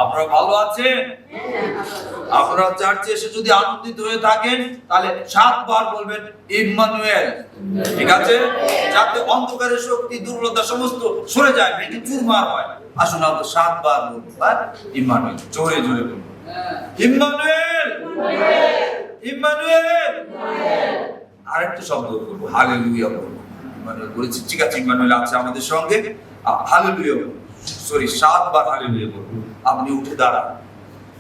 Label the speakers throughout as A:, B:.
A: আপনারা ভালো আছেন? আপনারা চার্চে এসে যদি আনন্দিত হয়ে থাকেন তাহলে 7 বার বলবেন ইম্মানুয়েল। ঠিক আছে? যাতে অন্ধকারের শক্তি দুর্বলতা সমস্ত সরে যায়, ভেঙে চুরমার হয়। আসুন আমরা 7 বার বলবো ইম্মানুয়েল, জোরে জোরে বলবো ইম্মানুয়েল, ইম্মানুয়েল। আরেকটা শব্দ বলবো, হালেলুয়া বলবো। ইম্মানুয়েল বলেছি, ঠিক আছে, ইম্মানুয়েল আছে আমাদের সঙ্গে, হালেলুয়া বলবো। 7 বার হালেলুয়া বলবো। আপনি উঠে দাঁড়ান,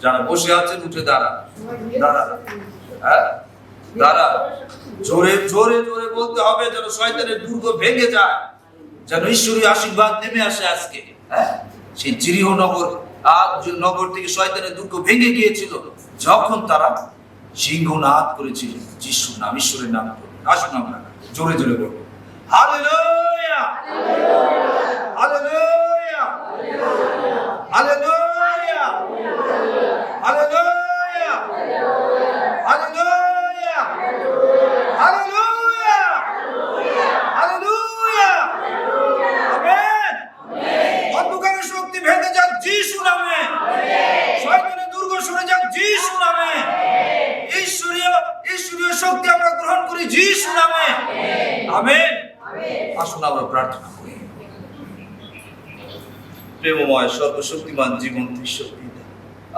A: যারা বসে আছেন উঠে দাঁড়ান, দাঁড়ান, হ্যাঁ দাঁড়ান। জোরে জোরে জোরে বলতে হবে যেন শয়তানের দুর্গ ভেঙে যায়, যেন ঈশ্বরীয় আশীর্বাদ নেমে আসে আজকে। হ্যাঁ, সেই জিরিহ নগর থেকে শয়তানের দুর্গ ভেঙে গিয়েছিল যখন তারা সিংহনাদ করেছিল যিশুর নাম, ঈশ্বরের নাম। আসুন আমরা জোরে জোরে বলবো hallelujah, hallelujah, hallelujah, hallelujah, hallelujah, hallelujah, hallelujah. Amen. অন্ধকারের শক্তি ভেঙে যাক যিশু নামে, শয়তানের দুর্গ সরে যাক যিশু নামে, ঈশ্বরীয় শক্তি আমরা গ্রহণ করি যিশু নামে। আমেন। আসুন আমরা প্রার্থনা করি। প্রেমময় সর্বশক্তিমান জীবন্ত ঈশ্বর পিতা,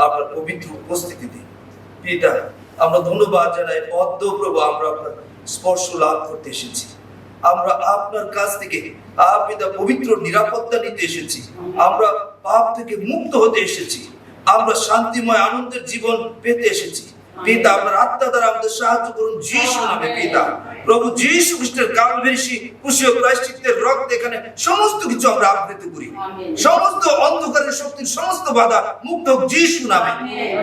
A: আপনার পবিত্র উপস্থিতিতে পিতা আমরা ধন্যবাদ জানাই। পদ্ম প্রভু, আমরা আপনার স্পর্শ লাভ করতে এসেছি। আমরা আপনার কাছ থেকে পিতা পবিত্র নিরাপত্তা নিতে এসেছি। আমরা পাপ থেকে মুক্ত হতে এসেছি। আমরা শান্তিময় আনন্দের জীবন পেতে এসেছি। পিতা আপনার আত্মা দ্বারা আমাদের সাহায্য করুন যিশু নামে। পিতা প্রভু যিশু খ্রিস্টের কালভারি ক্রুশীয় প্রায়শ্চিত্তের রক্ত এখানে সমস্ত কিছু আমরা আবৃত করি। সমস্ত অন্ধকারের শক্তির সমস্ত বাধা মুক্ত হোক যিশু নামে।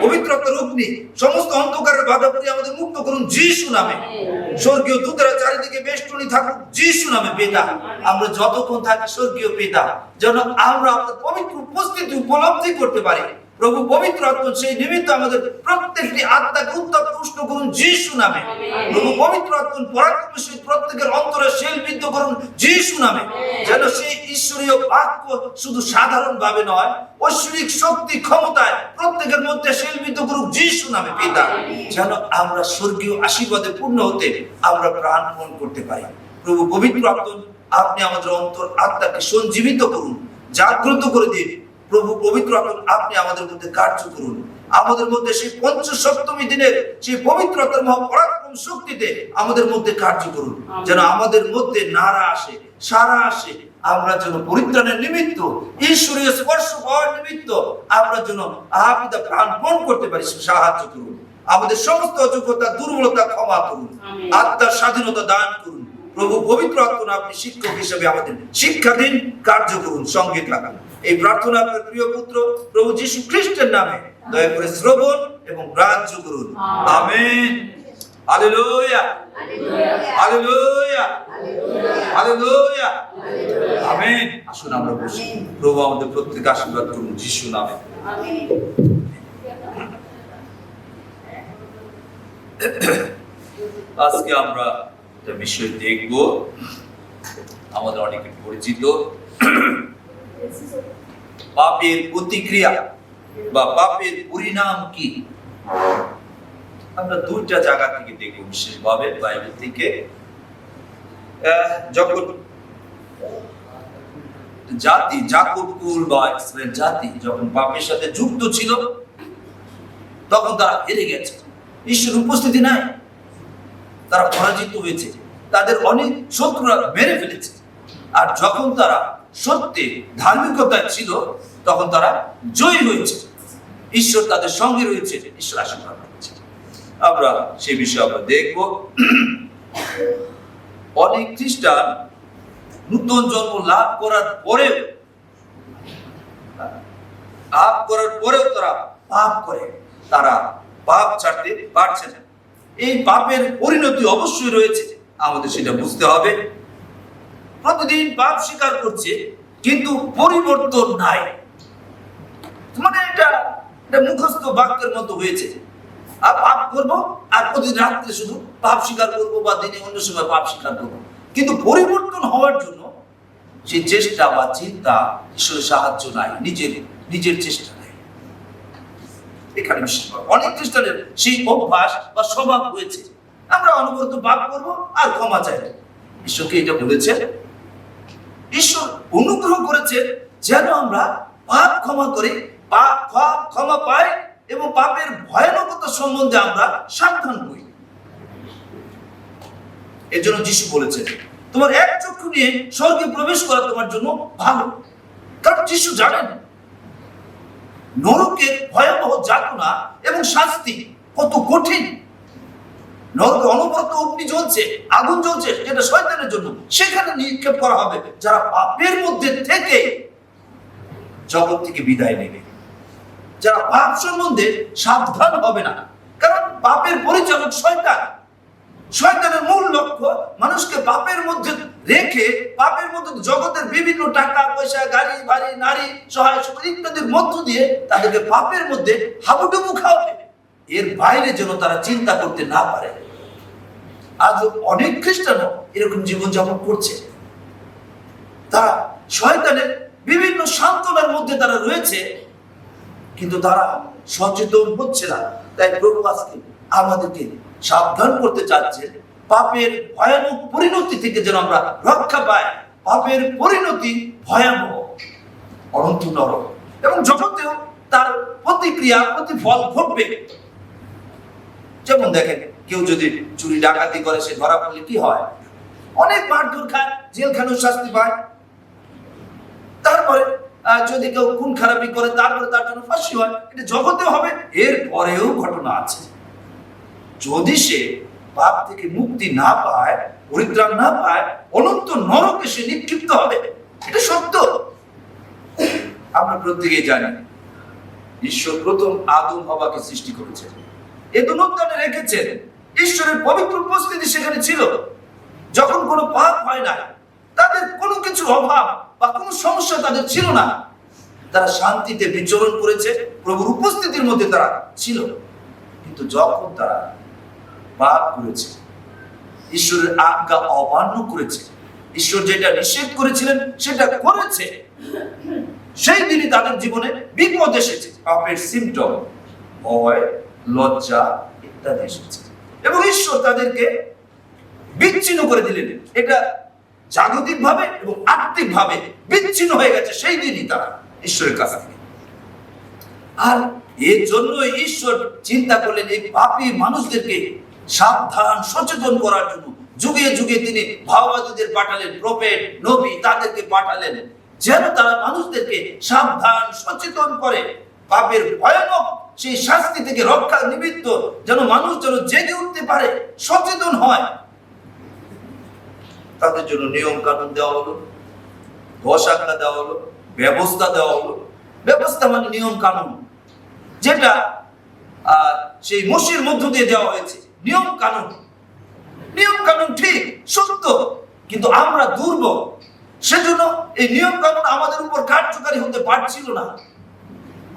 A: পবিত্রতার অগ্নি সমস্ত অন্ধকারের বাধা পড়ে আমাদের মুক্ত করুন যিশু নামে। স্বর্গীয় দূতেরা চারিদিকে বেষ্টনী থাকুক যিশু নামে। পিতা আমরা যতক্ষণ থাকি স্বর্গীয় পিতা, যেন আমরা আপনার পবিত্র উপস্থিতি উপলব্ধি করতে পারি। প্রভু পবিত্র আত্মা সেই নিমিত্ত আমাদের প্রত্যেকটি আত্মাকে উত্তপ্ত উষ্ণ করুন যিশু নামে। প্রভু পবিত্র আত্মা পরাক্রমশালী প্রত্যেকের অন্তরে শেলবিদ্ধ করুন যিশু নামে, যেন সেই ঈশ্বরীয় বাক্য শুধু সাধারণ ভাবে নয়, ঐশ্বরিক শক্তি ক্ষমতায় প্রত্যেকের মধ্যে শেলবিদ্ধ করুক যিশু নামে। পিতা যেন আমরা স্বর্গীয় আশীর্বাদে পূর্ণ হতে আমরা প্রাণপণ করতে পারি। প্রভু পবিত্র আত্মা আপনি আমাদের অন্তর আত্মাকে সঞ্জীবিত করুন, জাগ্রত করে দিন। প্রভু পবিত্র আত্মা আপনি আমাদের মধ্যে কার্য করুন। আমাদের মধ্যে সেই পঞ্চসপ্তমী দিনের সেই পবিত্রতার মহাপরাক্রম শক্তিতে আমাদের মধ্যে কার্য করুন, যেন আমাদের মধ্যে নাড়া আসে, সারা আসে। আমরা যেন পরিত্রাণের নিমিত্ত, ঈশ্বরীয় স্পর্শ পাওয়ার নিমিত্ত আমরা যেন পিতা প্রাণপণ করতে পারি। সাহায্য করুন। আমাদের সমস্ত অযোগ্যতা দুর্বলতা ক্ষমা করুন। আত্মার স্বাধীনতা দান করুন। প্রভু পবিত্র আত্মা আপনি শিক্ষক হিসেবে আমাদের শিক্ষা দিন, কার্য করুন, সঙ্গে থাকুন। এই প্রার্থনা আপনার প্রিয় পুত্র প্রভু যীশু খ্রিস্টের নামে দয়া করে শ্রবণ এবং গ্রাহ্য করুন। Amen. Hallelujah, hallelujah, hallelujah, amen. আসুন আমরা বসি। প্রভু আমাদের প্রত্যেককে আশীর্বাদ করুন যীশু নামে। আজকে আমরা একটা বিষয় দেখব, আমাদের অনেকে পরিচিত, পাপের প্রতিক্রিয়া বা পাপের পরিণাম কি। আমরা দুইটা জায়গা থেকে দেখব বিশেষভাবে বাইবেল থেকে। যখন জাতি যাকব কুল বা ইসরায়েল জাতি যখন পাপের সাথে যুক্ত ছিল, তখন তারা হেরে গেছে, ঈশ্বরের উপস্থিতি নাই, তারা পরাজিত হয়েছে, তাদের অনেক শত্রুরা মেরে ফেলেছে। আর যখন তারা সত্যে ধার্মিকতা ছিল, তখন তারা জয়ী হয়েছে, ঈশ্বর তাদের সঙ্গে রয়েছে, ঈশ্বর আশীর্বাদ করেছে। আমরা সে বিষয়ে আমরা দেখব। অনেক খ্রিস্টান নূতন জন্ম লাভ করার পরেও তারা পাপ করে, তারা পাপ ছাড়তে পারছে না। এই পাপের পরিণতি অবশ্যই রয়েছে, আমাদের সেটা বুঝতে হবে। প্রতিদিন পাপ স্বীকার করছে কিন্তু পরিবর্তন নাই। মানে এটা মুখস্থ বাক্যের মতো হয়েছে। আর পাপ করবো আর প্রতিদিন রাত্রে শুধু পাপ স্বীকার করবো বা দিনে অন্য সময় পাপ স্বীকার করবো, কিন্তু পরিবর্তন হওয়ার জন্য সেই চেষ্টা বা চিন্তা, ঈশ্বরের সাহায্য নাই, নিজের নিজের চেষ্টা নেই। এখানে অনেক খ্রিস্টানের সেই অভ্যাস বা স্বভাব হয়েছে, আমরা অনবরত পাপ করবো আর ক্ষমা চাই। ঈশ্বরকে এটা বলেছে, ঈশ্বর অনুগ্রহ করেছে যেন আমরা পাপ ক্ষমা করি, পাপ ক্ষমা পাই এবং পাপের ভয়ানকতা সম্বন্ধে আমরা সাবধান হই। এর জন্য যিশু বলেছে, তোমার এক চক্ষু নিয়ে স্বর্গে প্রবেশ করা তোমার জন্য ভালো। কারণ যিশু জানেন নরকের ভয়াবহ যাতনা এবং শাস্তি কত কঠিন। নরকে অনবরত অগ্নি জ্বলছে, আগুন জ্বলছে, যেটা শয়তানের জন্য। সেখানে নিক্ষেপ করা হবে যারা পাপের মধ্যে থেকে জগৎ থেকে বিদায় নেবে, যারা পাপ সম্বন্ধে সাবধান হবে না। কারণ পাপের পরিচালক শয়তান। শয়তানের মূল লক্ষ্য মানুষকে পাপের মধ্যে রেখে, পাপের মধ্যে জগতের বিভিন্ন টাকা পয়সা, গাড়ি বাড়ি, নারী, সহায় ইত্যাদির মধ্য দিয়ে তাদেরকে পাপের মধ্যে হাবুডুবু খাওয়াবে। এর বাইরে যেন তারা চিন্তা করতে না পারে। আজ অনেক খ্রিস্টানও এরকম জীবনযাপন করছে। তারা শয়তানের বিভিন্ন সান্ত্বনার মধ্যে তারা রয়েছে, কিন্তু তারা সচেতন হচ্ছে না। তাই প্রভু আজকে আমাদেরকে সাবধান করতে চাচ্ছে, পাপের ভয়ানক পরিণতি থেকে যেন আমরা রক্ষা পাই। পাপের পরিণতি ভয়াবহ, অনন্ত নরক, এবং জগতেও তার প্রতিক্রিয়া, প্রতিফল ঘটবে। যেমন দেখেন, কেউ যদি চুরি ডাকাতি করে, সে ধরা পড়লে কি হয়? অনেক মারধর খায়, জেলখানার শাস্তি পায়। তারপরে যদি কেউ খুন খারাপি করে, তারপরে তার জন্য ফাঁসি হয়। এটা জগতে হবে। এর পরেও ঘটনা আছে। যদি সে পাপ থেকে মুক্তি না পায়, পরিত্রাণ না পায়, অনন্ত নরকে সে নিক্ষিপ্ত হবে। এটা সত্য। আমরা প্রত্যেকেই জানি ঈশ্বর প্রথম আদম হাওয়াকে সৃষ্টি করেছেন, এদেন উদ্যানে রেখেছেন। ঈশ্বরের পবিত্র উপস্থিতি সেখানে ছিল। যখন কোনো পাপ হয় না, তাদের কোনো কিছু অভাব বা কোনো সমস্যা তাদের ছিল না। তারা শান্তিতে বিচরণ করেছে, প্রভুর উপস্থিতির মধ্যে তারা ছিল। কিন্তু যখন তারা পাপ করেছে, ঈশ্বরের আজ্ঞা অমান্য করেছে, ঈশ্বর যেটা নিষেধ করেছিলেন সেটা করেছে, সেই দিনই তাদের জীবনে বিপদ এসেছে। পাপের সিম্পটম, ভয়, লজ্জা ইত্যাদি এসেছে, এবং ঈশ্বর তাদেরকে বিচ্ছিন্ন করে দিলেন। এটা জাগতিক ভাবে এবং আত্মিক ভাবে বিচ্ছিন্ন হয়ে গেছে সেই দিনই তারা ঈশ্বরের কাছ থেকে। আর এর জন্য ঈশ্বর চিন্তা করলেন এই পাপী মানুষদেরকে সাবধান, সচেতন করার জন্য যুগে যুগে তিনি ভাববাদীদের পাঠালেন, প্রফেট, নবী, তাদেরকে পাঠালেন যেন তারা মানুষদেরকে সাবধান, সচেতন করে। পাপের ভয়ানক সেই শাস্তি থেকে রক্ষা নিমিত্ত যেন মানুষ যেন জেগে উঠতে পারে, সচেতন হয়। তাদের জন্য নিয়ম কানুন দেওয়া হলো, ঘোষণা দেওয়া হলো, ব্যবস্থা দেওয়া হলো। ব্যবস্থা মানে নিয়ম কানুন, যেটা সেই মসির মধ্য দিয়ে দেওয়া হয়েছে। নিয়ম কানুন, নিয়ম কানুন ঠিক, সত্য, কিন্তু আমরা দুর্বল। সেজন্য এই নিয়ম কানুন আমাদের উপর কার্যকারী হতে পারছিল না।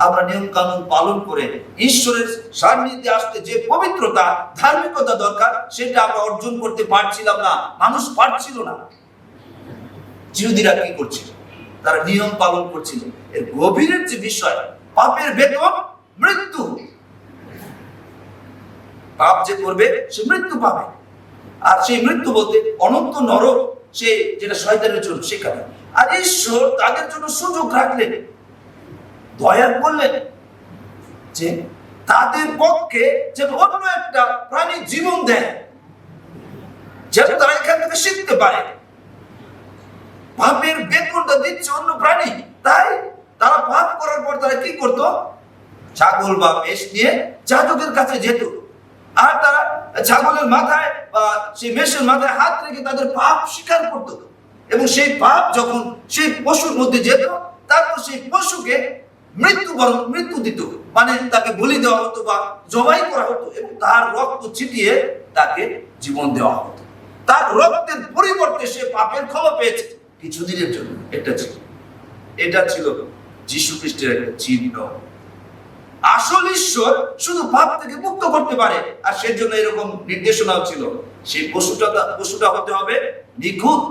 A: আমরা নিয়ম কানুন পালন করে ঈশ্বরের সান্নিধ্যে আসতে যে পবিত্রতা, ধার্মিকতা দরকার, সেটা আমরা অর্জন করতে পারছিলাম না। মানুষ পারছিল না। জিহুদীরা কি করছিল? তারা নিয়ম পালন করছিল। এর গভীরের যে বিষয়, পাপের বেতন মৃত্যু। পাপ যে করবে সে মৃত্যু পাবে। আর সেই মৃত্যু বলতে অনন্ত নরক, সে যেটা শয়তানের জন্য সেখানে। আর ঈশ্বর তাদের জন্য সুযোগ রাখলেন, দয়া করলেন যে তাদের পক্ষে যেন অন্য একটা প্রাণী জীবন দেয়, যেন তারা এখান থেকে শিখতে পারে। পাপের বেতনটা দিচ্ছে অন্য প্রাণী। তাই তারা পাপ করার পর তারা কি করতো? ছাগল বা মেষ নিয়ে যাজকের কাছে যেত, আর তারা ছাগলের মাথায় বা সেই মেষের মাথায় হাত রেখে তাদের পাপ স্বীকার করত। এবং সেই পাপ যখন সেই পশুর মধ্যে যেত, তারপর সেই পশুকে মৃত্যু দিত, মানে তাকে বলি দেওয়া হতো বা জবাই করা হতো, এবং তার রক্ত ছিটিয়ে তাকে জীবন দেওয়া হতো। তার রক্তের পরিবর্তে সে পাপের ক্ষমা পেয়েছে কিছুদিনের জন্য। এটা ছিল যীশু খ্রিস্টের একটা চিহ্ন। আসল ঈশ্বর শুধু পাপ থেকে মুক্ত করতে পারে, আর সেজন্য এরকম নির্দেশনাও ছিল। সেই পশুটা হতে হবে নিখুঁত।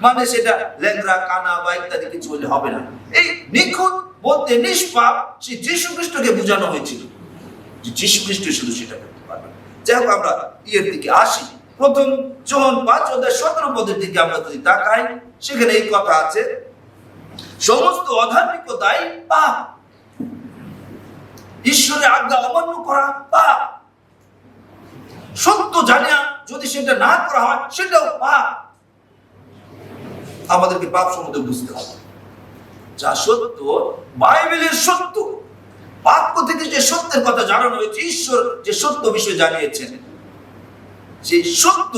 A: মানে সেটা ল্যাংড়া কানা বা ইত্যাদি কিছু হলে হবে না। এই নিখুঁত বলতে নিষ্পাপ সেই যীশু খ্রিস্টকে বোঝানো হয়েছিল যে যীশু খ্রিস্ট শুধু সেটা করতে পারবে। যাই হোক, আমরা ইয়ের দিকে আসি। প্রথম যোহন 5:17 দিকে আমরা যদি তাকাই, সেখানে এই কথা আছে, সমস্ত অধার্মিকতাই পাপ, ঈশ্বরের আজ্ঞা অমান্য করা পাপ, সত্য জানিয়া যদি সেটা না করা হয় সেটাও পাপ। আমাদেরকে পাপ সম্বন্ধে বুঝতে হবে। যা সত্য, বাইবেলের সত্য, বাক্য থেকে যে সত্যের কথা জানানো হয়েছে, ঈশ্বর যে সত্য বিষয় জানিয়েছেন, সেই সত্য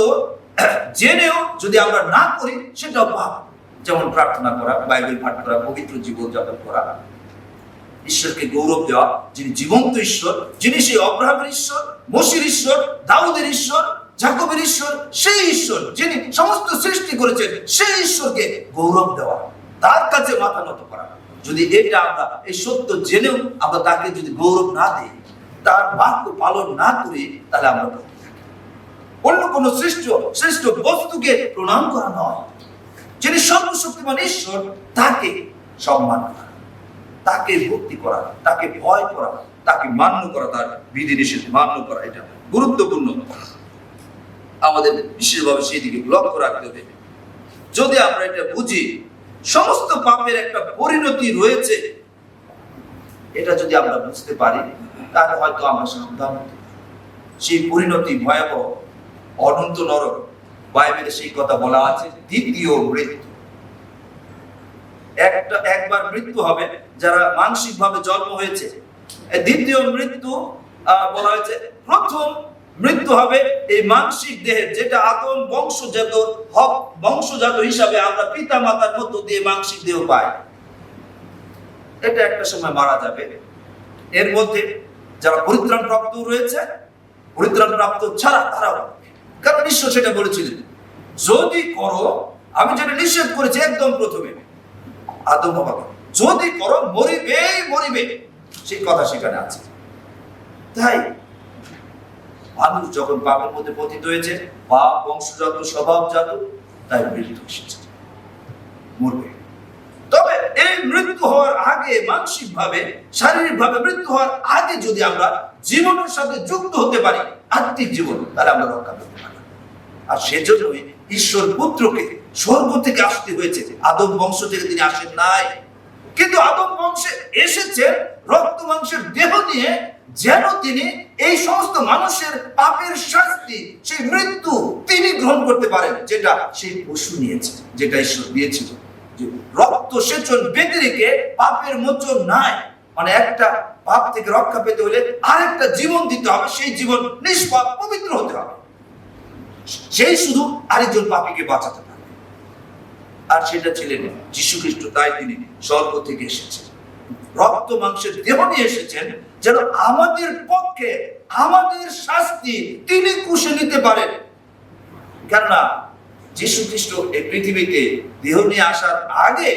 A: জেনেও যদি আমরা না করি সেটাও পাপ। যেমন প্রার্থনা করা, বাইবেল পাঠ করা, পবিত্র জীবন যাপন করা, ঈশ্বরকে গৌরব দেওয়া, যিনি জীবন্ত ঈশ্বর, যিনি সেই অব্রাহামের ঈশ্বর, মোশির ঈশ্বর, দাউদের ঈশ্বর, যাকবের ঈশ্বর, সেই ঈশ্বর যিনি সমস্ত সৃষ্টি করেছেন, সেই ঈশ্বরকে গৌরব দেওয়া, তার কাছে মাথা নত করা। যদি এটা আমরা এই সত্য জেনেও আমরা তাকে যদি গৌরব না দিই, তার বাক্য পালন না করি, তাহলে আমরা অন্য কোন শ্রেষ্ঠ বস্তুকে প্রণাম করা নয়। যিনি সর্বশক্তিমান ঈশ্বর, তাকে সম্মান করা, তাকে ভক্তি করা, তাকে ভয় করা, তাকে মান্য করা, তার বিধিনিষেধ মান্য করা, এটা গুরুত্বপূর্ণ। আমাদের বিশেষভাবে সেই দিকে লক্ষ্য রাখতে হবে। যদি আমরা এটা বুঝি, সমস্ত পাপের একটা পরিণতি রয়েছে, এটা যদি আমরা বুঝতে পারি, তাহলে হয়তো আমরা সাবধান। সেই পরিণতি ভয়াবহ, অনন্ত নরক। বাইবেলে সেই কথা বলা আছে, দ্বিতীয় মৃত্যু। একবার মৃত্যু হবে যারা মানসিক ভাবে জন্ম হয়েছে। দ্বিতীয় মৃত্যু বলা হয়েছে, প্রথম মৃত্যু হবে এই মানসিক দেহের, যেটা আদম বংশজাত হিসাবে আমরা পিতা মাতার মধ্য দিয়ে মানসিক দেহ পাই। এটা একটা সময় মারা যাবে। এর মধ্যে যারা পরিত্রাণ প্রাপ্ত রয়েছে, পরিত্রাণ প্রাপ্ত ছাড়া তারাও, কারণ ঈশ্বর সেটা বলেছিলেন, যদি করো, আমি যেটা নিষেধ করেছি একদম প্রথমে আদম বাবা, যদি করো মরিবে, সেই কথা সেখানে আছে। তাই মানুষ যখন পাপের মধ্যে পতিত হয়েছে, পাপ বংশজাত, স্বভাবজাত, তাই মৃত্যু এসেছে, মরবে। তবে এই মৃত্যু হওয়ার আগে, মানসিক ভাবে, শারীরিক ভাবে মৃত্যু হওয়ার আগে যদি আমরা জীবনের সাথে যুক্ত হতে পারি, আত্মিক জীবন, তাহলে আমরা রক্ষা পেতে পারি। আর সেজন্যই ঈশ্বর পুত্রকে স্বর্গ থেকে আসতে হয়েছে। আদম বংশ থেকে তিনি আসেন নাই, কিন্তু আদম বংশে এসেছেন রক্ত মাংসের দেহ নিয়ে, যেন তিনি এই সমস্ত মানুষের পাপের শাস্তি, সেই মৃত্যু তিনি গ্রহণ করতে পারেন, যেটা সেই পশু নিয়েছে, যেটা ঈশ্বর দিয়েছিল। রক্ত সেচন ব্যতিরেকে পাপের মোচন নাই। মানে একটা পাপ থেকে রক্ষা পেতে হলে আরেকটা জীবন দিতে হবে, সেই জীবন নিষ্পাপ পবিত্র হতে হবে, সেই শুধু আরেকজন পাপীকে বাঁচাতে পারে। আর সেটা ছিলেন যীশু খ্রিস্ট। তাই তিনি স্বর্গ থেকে এসেছেন, রক্ত মাংসের দেহ নিয়ে এসেছেন, যেন আমাদের পক্ষে আমাদের শাস্তি তিনি কুশে নিতে পারেন। কেননা যীশু খ্রিস্ট এই পৃথিবীতে দেহ নিয়ে আসার আগে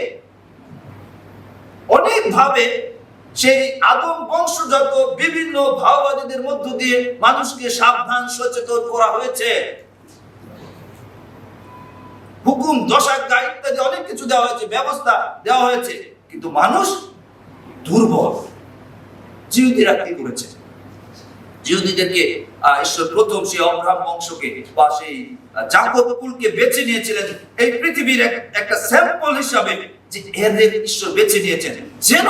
A: অনেক ভাবে সেই আদম বংশজাত বিভিন্ন ভাওবাদীদের মধ্য দিয়ে মানুষকে সাবধান সচেতন করা হয়েছে। হুকুম, দশাজ্ঞা ইত্যাদি অনেক কিছু দেওয়া হয়েছে, ব্যবস্থা দেওয়া হয়েছে, কিন্তু মানুষ দুর্বল। জিহুদীরা কি করেছে? জিহুদীদেরকে ঈশ্বর প্রথম সেই অব্রাহাম বংশকে বা সেই যাকব কুলকে বেছে নিয়েছিলেন এই পৃথিবীর একটা স্যাম্পল হিসাবে, যে এদের ঈশ্বর বেছে নিয়েছেন, যেন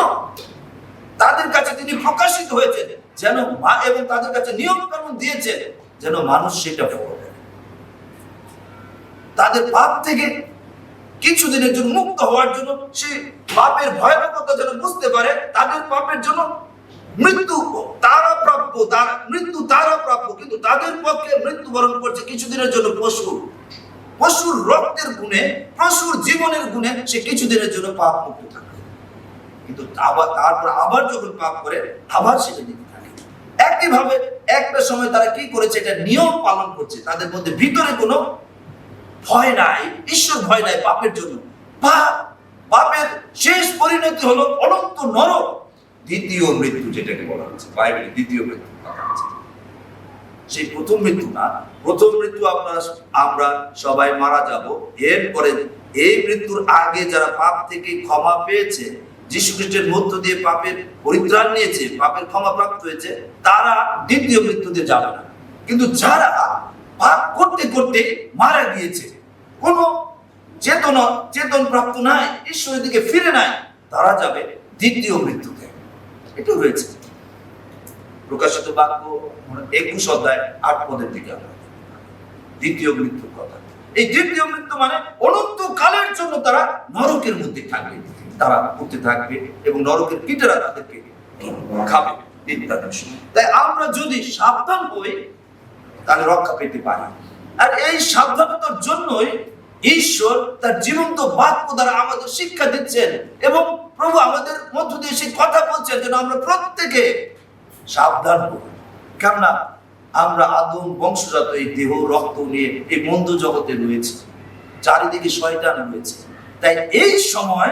A: তাদের কাছে তিনি প্রকাশিত হয়েছেন, যেন এবং তাদের কাছে নিয়ম কানুন দিয়েছেন, যেন মানুষ সেটা ফলো করে, তাদের পাপ থেকে কিছুদিনের জন্য মুক্ত হওয়ার জন্য, সেই পাপের ভয়াবহতা যেন বুঝতে পারে। তাদের পাপের জন্য মৃত্যু তারা প্রাপ্য, কিন্তু তাদের পক্ষে মৃত্যুবরণ করছে কিছুদিনের জন্য পশুর রক্তের গুণে, পশুর জীবনের গুণে সে কিছুদিনের জন্য পাপ মুক্ত থাকে, কিন্তু তারপর আবার যখন পাপ করে আবার সেটা দিতে থাকে। একইভাবে একটা সময় তারা কি করেছে, এটা নিয়ম পালন করছে, তাদের মধ্যে ভিতরে কোনো ভয় নাই, ঈশ্বর ভয় নাই পাপের জন্য। পাপের শেষ পরিণতি হলো অনন্ত নরক, দ্বিতীয় মৃত্যু, যেটাকে বলা হচ্ছে বাইবেলে দ্বিতীয় মৃত্যু। সেই প্রথম মৃত্যু না, প্রথম মৃত্যু আমরা সবাই মারা যাব, এরপরে এই মৃত্যুর আগে যারা পাপ থেকে ক্ষমা পেয়েছে, যীশু খ্রিস্টের মধ্য দিয়ে পাপের পরিত্রাণ নিয়েছে, পাপের ক্ষমা প্রাপ্ত হয়েছে, তারা দ্বিতীয় মৃত্যুতে যাবে না। কিন্তু যারা পাপ করতে করতে মারা গিয়েছে, কোনো চেতন প্রাপ্ত নাই, ঈশ্বরের দিকে ফিরে নাই, তারা যাবে দ্বিতীয় মৃত্যুতে। এটা রয়েছে প্রকাশিত বাক্য 21 অধ্যায় 8 পদের দিকে আমরা দ্বিতীয় মৃত্যুর কথা। এই দ্বিতীয় মৃত্যু মানে অনন্ত কালের জন্য তারা নরকের মধ্যে থাকবে, তারা করতে থাকবে এবং নরকের কীটেরা তাদেরকে খাবে ইত্যাদি। তাই আমরা যদি সাবধান হই তাহলে রক্ষা পেতে পারি। আর এই সাবধানতার জন্যই ঈশ্বর তার জীবন্ত বাক্য দ্বারা আমাদের শিক্ষা দিচ্ছেন এবং প্রভু আমাদের মধ্য দিয়ে সেই কথা বলছেন যেন আমরা প্রত্যেকে সাবধান হই। কেননা আমরা আদম বংশজাত এই দেহ রক্ত নিয়ে এই মন্দ জগতে রয়েছে, চারিদিকে শয়তান রয়েছে। তাই এই সময়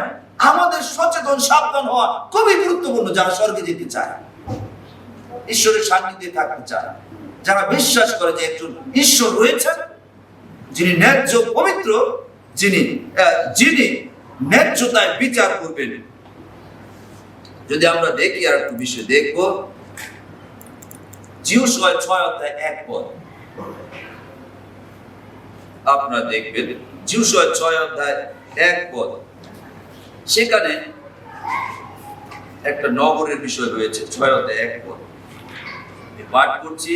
A: আমাদের সচেতন সাবধান হওয়া খুবই গুরুত্বপূর্ণ। যারা স্বর্গে যেতে চায়, ঈশ্বরের সান্নিধ্যে থাকতে চায়, যারা বিশ্বাস করে যে একজন ঈশ্বর রয়েছেন যিনি ন্যায্য পবিত্র, যিনি ন্যায্যতায় বিচার করবেন। যদি আমরা দেখি আর একটু বিষয় দেখব, যিশয় 6 অধ্যায় 1 পদ আপনারা দেখবেন। যিশয় 6 অধ্যায় 1 পদ, সেখানে একটা নগরের বিষয় রয়েছে। 6 অধ্যায় 1 পদ পাঠ করছি।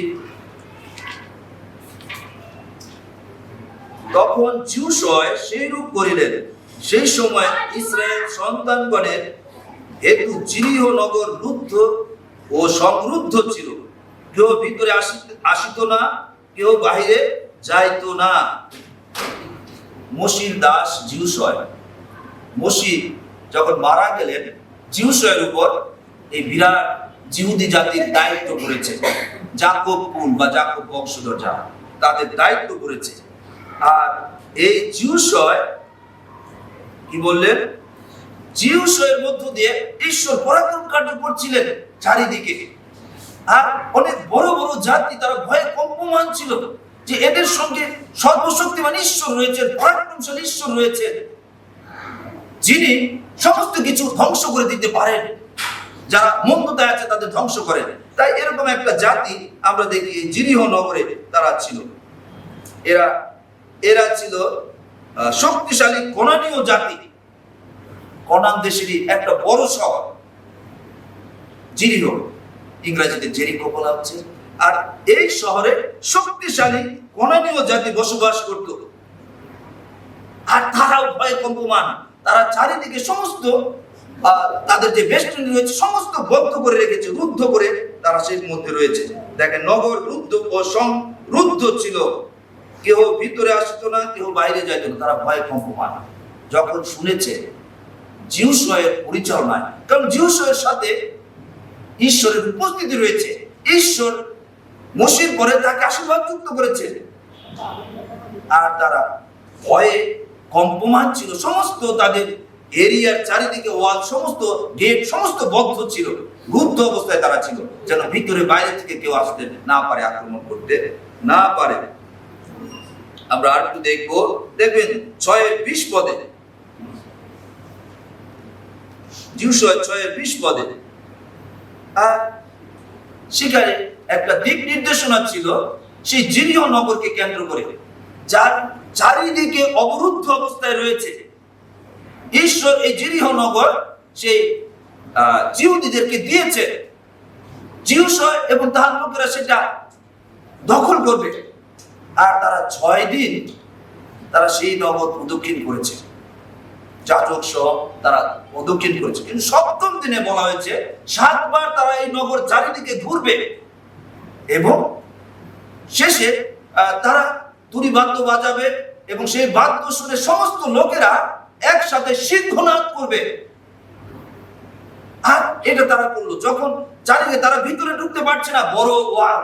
A: তখন যিশয় সেইরূপ করিলেন। সেই সময় ইসরায়েল সন্তানগণের হেতু জিরিহ নগর রুদ্ধ ও সংরুদ্ধ ছিল, কেউ ভিতরে আসিত না, কেউ বাহিরে যাইত না। মসির দাস যিশয়, মসি যখন মারা গেলেন, যিশয়ের উপর এই বিরাট জিহুদি জাতির দায়িত্ব করেছে, যাকব কুল বা যাকব বংশধর যারা, তাদের দায়িত্ব করেছে। আর এই যিশয় কি বললেন? যিশয়ের মধ্য দিয়ে ঈশ্বর পরাক্রম কার্য করছিলেন চারিদিকে। আর অনেক বড় বড় জাতি তারা ভয়ে কম্পমান ছিল যে এদের সঙ্গে সর্বশক্তিমান ঈশ্বর রয়েছেন, পরাক্রমশালী ঈশ্বর রয়েছেন, যিনি সমস্ত কিছু ধ্বংস করে দিতে পারেন, যারা মন্দতায় আছে তাদের ধ্বংস করেন। তাই এরকম একটা জাতি আমরা দেখি জিরিহ নগরে তারা ছিল। এরা ছিল শক্তিশালী কনানীয় জাতি। কনান দেশেরই একটা বড় শহর জিরিহ, ইংরেজিতে জেরিকো বলা হচ্ছে। আর এই শহরে শক্তিশালী কনানীয় জাতি বসবাস করত। আর তারাও ভয়ে কম্পমান, তারা চারিদিকে সমস্ত তাদের যে বেষ্টনী রয়েছে সমস্ত বদ্ধ করে রেখেছে, রুদ্ধ করে তারা সেই মধ্যে রয়েছে। দেখেন, নগর রুদ্ধ ও সংরুদ্ধ ছিল, কেউ ভিতরে আসতো না, কেউ বাইরে যাইত না, তারা ভয়ে কম্পমান। যখন শুনেছে যিশয়ের পরিচালনায়, কারণ যিশয়ের সাথে ঈশ্বরের উপস্থিতি রয়েছে, ঈশ্বর মসির পরে তাকে আশীর্বাদ যুক্ত করেছে, আর তারা ভয়ে কম্পমান ছিল। সমস্ত তাদের এরিয়ার চারিদিকে ওয়াল, সমস্ত গেট সমস্ত বদ্ধ ছিল, রুদ্ধ অবস্থায় তারা ছিল, যেন ভিতরে বাইরে থেকে কেউ আসতে না পারে, আক্রমণ করতে না পারে। আমরা আর একটু দেখবো, দেখবেন 6:20 পদে, যিশয় 6:20 পদে। আর সেখানে একটা দিক নির্দেশনা ছিল সেই জিরিহ নগরকে কেন্দ্র করে, যার চারিদিকে অবরুদ্ধ অবস্থায় রয়েছে। ঈশ্বর এই জিরিহ নগর সেই জিহুদীদেরকে দিয়েছে, যিশয় এবং তার লোকেরা সেটা দখল করবে। আর তারা 6 দিন তারা সেই নগর প্রদক্ষিণ করেছে, যাজক সহ তারা প্রদক্ষিণ করেছে। কিন্তু 7ম দিনে বলা হয়েছে 7 বার তারা এই নগর চারিদিকে ঘুরবে এবং শেষে তারা তুরি বাদ্য বাজাবে এবং সেই বাদ্য শুনে সমস্ত লোকেরা একসাথে সিংহনাদ করবে। আর এটা তারা করলো যখন চারিদিকে তারা ভিতরে ঢুকতে পারছে না, বড় ওয়াল,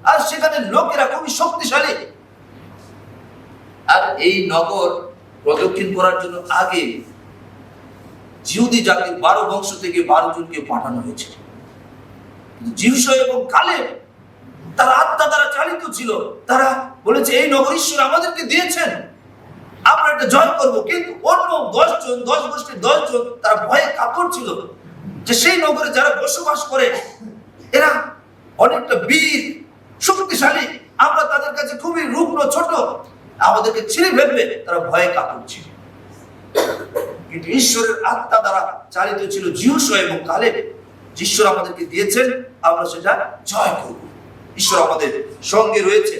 A: আর সেখানে লোকেরা খুবই শক্তিশালী। আর এই নগর প্রদক্ষিণ করার জন্য আগে জিহুদি জাতির 12 বংশ থেকে 12 জনকে পাঠানো হয়েছিল। যিশয় এবং কালেব তারা আত্মা দ্বারা চালিত ছিল, তারা বলেছে এই নগর ঈশ্বর আমাদেরকে দিয়েছেন, আমরা এটা জয় করব। কিন্তু অন্য 10 জন, 10 গোষ্ঠীর 10 জন তারা ভয়ে কাতর ছিল যে সেই নগরে যারা বসবাস করে এরা অনেকটা বীর, শক্তিশালী, আমরা তাদের কাছে খুবই রুগ্ন, ছোট, আমাদেরকে ছিঁড়ে ফেলবে, তারা ভয়ে কাতর ছিল। কিন্তু ঈশ্বরের আত্মা দ্বারা চালিত ছিল যিহোশূয়া এবং কালেব। ঈশ্বর আমাদেরকে দিয়েছেন, আমরা সেটা জয় করব। ঈশ্বর আমাদের সঙ্গে রয়েছে।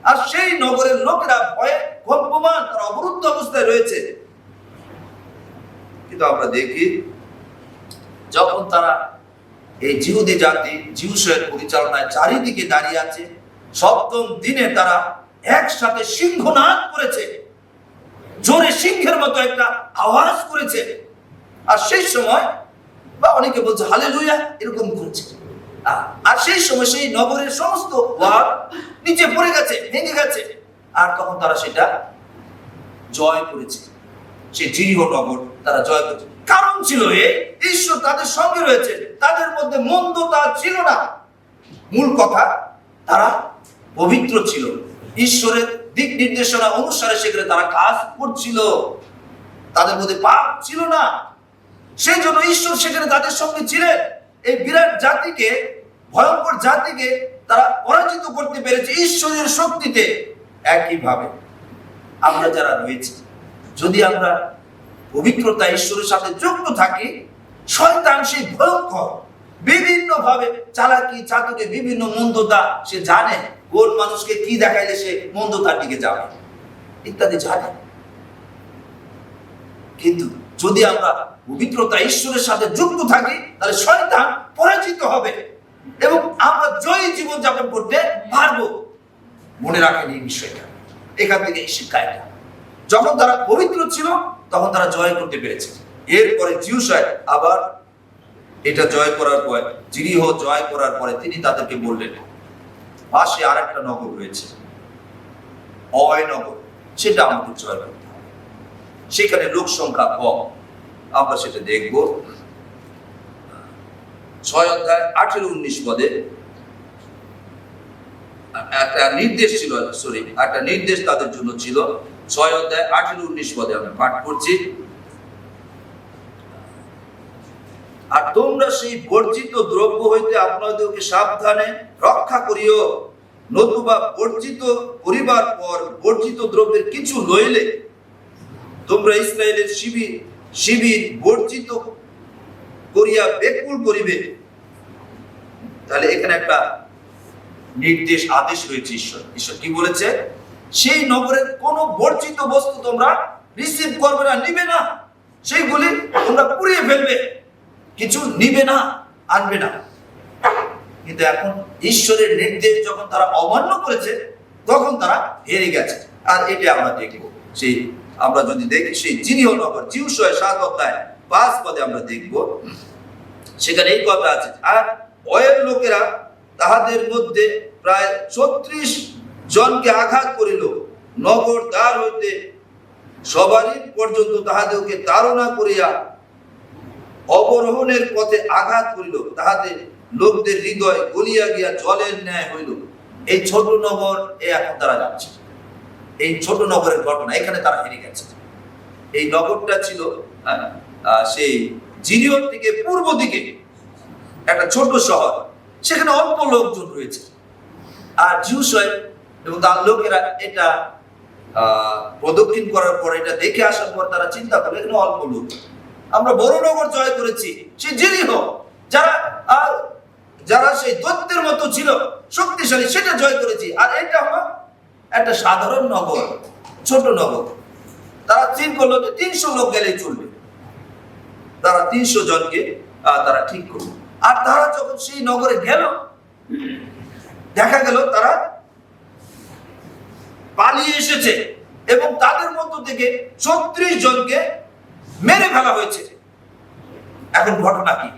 A: আর সেই নগরের লোকেরা ভয়ে কম্পমান, তারা অবরুদ্ধ অবস্থায় রয়েছে। কিন্তু আমরা দেখি যখন তারা এই জিহুদি জাতি যিহোশূয়ার পরিচালনায় চারিদিকে দাঁড়িয়ে আছে, সপ্তম দিনে তারা একসাথে সিংহনাদ করেছে, জোরে সিংহের মতো একটা আওয়াজ করেছে। আর সেই সময়, বা অনেকে বলছে হালেলুয়া, এরকম করেছে। আর সেই সময় সেই নগরের সমস্ত ওয়াল নিচে পড়ে গেছে, ভেঙে গেছে। আর তখন তারা সেটা জয় করেছে, সেই জিরিহো নগর তারা জয় করেছে। কারণ ছিল এই, ঈশ্বর তাদের সঙ্গে রয়েছে, তাদের মধ্যে মন্দতা ছিল না। মূল কথা, তারা পবিত্র ছিল, ঈশ্বরের দিক নির্দেশনা অনুসারে সেখানে তারা কাজ করছিল, তাদের মধ্যে পাপ ছিল না। সেই জন্য ঈশ্বর সেখানে তাদের সঙ্গে ছিলেন। এই বিরাট জাতিকে, ভয়ঙ্কর জাতিকে তারা পরাজিত করতে পেরেছে ঈশ্বরের শক্তিতে। একইভাবে আমরা যারা রয়েছি, যদি আমরা পবিত্রতা ঈশ্বরের সাথে যুক্ত থাকি, শয়তান সেই ভয়ঙ্কর বিভিন্ন ভাবে চালাকি, চাতুরি, বিভিন্ন মন্দতা, সে জানে কোন মানুষকে কি দেখাইলে সে মন্দতার দিকে যাবে ইত্যাদি জানে। কিন্তু যদি আমরা পবিত্রতা ঈশ্বরের সাথে যুক্ত থাকি, তাহলে শয়তান পরাজিত হবে এবং আমরা জয়ী জীবন যাপন করতে পারবো। মনে রাখেন এই বিষয়টা, এখান থেকে এই শিক্ষা। যখন তারা পবিত্র ছিল তখন তারা জয় করতে পেরেছে। এরপরে যিহোশূয়া আবার এটা জয় করার পর, যিরিহো জয় করার পরে তিনি তাদেরকে বললেন, পাশে আর একটা নগর রয়েছে, অয় নগর, সেটা আমাদের জয় করতে হবে। সেখানে লোক সংখ্যা কম, আমরা সেটা দেখব। 6 অধ্যায় 18-19 পদে একটা নির্দেশ ছিল, একটা নির্দেশ তাদের জন্য ছিল। 6 অধ্যায় 18-19 পদে আমরা পাঠ করছি। আর তোমরা সেই বর্জিত দ্রব্য হইতে আপনাদেরকে সাবধানে রক্ষা করিও, নতুবা বর্জিত করিবার পর বর্জিত দ্রব্যের কিছু লইলে তোমরা ইসরায়েলের শিবির বর্জিত করিয়া বেকুল করিবে। তাহলে এখানে একটা নির্দেশ, আদেশ রয়েছে। ঈশ্বর কি বলেছে? সেই নগরের কোন বর্জিত বস্তু তোমরা রিসিভ করবে না, নিবে না, সেইগুলি তোমরা পুড়িয়ে ফেলবে, কিছু নিবে না, আনবে না। কিন্তু এখন ঈশ্বরের নির্দেশ যখন তারা অমান্য করেছে, তখন তারা হেরে গেছে। আর এটা আমরা দেখব, সেই আমরা যদি দেখি সেই যিরিহো নগর, যিহোশূয়া 7 অধ্যায় 5 পদে আমরা দেখব, সেখানে এই কথা আছে। আর অয়ের লোকেরা তাহাদের মধ্যে প্রায় 36 জনকে আঘাত করিল, নগর দ্বার হইতে সবারই পর্যন্ত তাহাদেরকে তাড়না করিয়া অবরোহণের পথে আঘাত করিল, তাহাদের লোকদের হৃদয় গলিয়া গিয়া জলের ন্যায় হইল। এই ছোট নগর এখন তারা যাচ্ছে, এই ছোট নগরের ঘটনা, এখানে তারা হেরে গেছে। এই নগরটা ছিল সেই যিরিহো থেকে পূর্ব দিকে একটা ছোট শহর, সেখানে অল্প লোকজন রয়েছে। আর যিহোশূয়া এবং তার লোকেরা এটা প্রদক্ষিণ করার পর, এটা দেখে আসার পর তারা চিন্তা করে এখানে অল্প লোক, আমরা বড় নগর জয় করেছি, সেই যিরিহো যারা সেই দৈত্যের মতো ছিল, শক্তিশালী, সেটা জয় করেছি। আর এটা হলো একটা সাধারণ নগর, ছোট নগর। তারা ঠিক করলো যে 300 লোক গেলেই চলবে, তারা 300 জনকে তারা ঠিক করলো। আর তারা যখন সেই নগরে গেল, দেখা গেল তারা পালিয়ে এসেছে এবং তাদের মধ্য থেকে 36 জনকে মেরে ফেলা হয়েছে। এখন ঘটনা কি?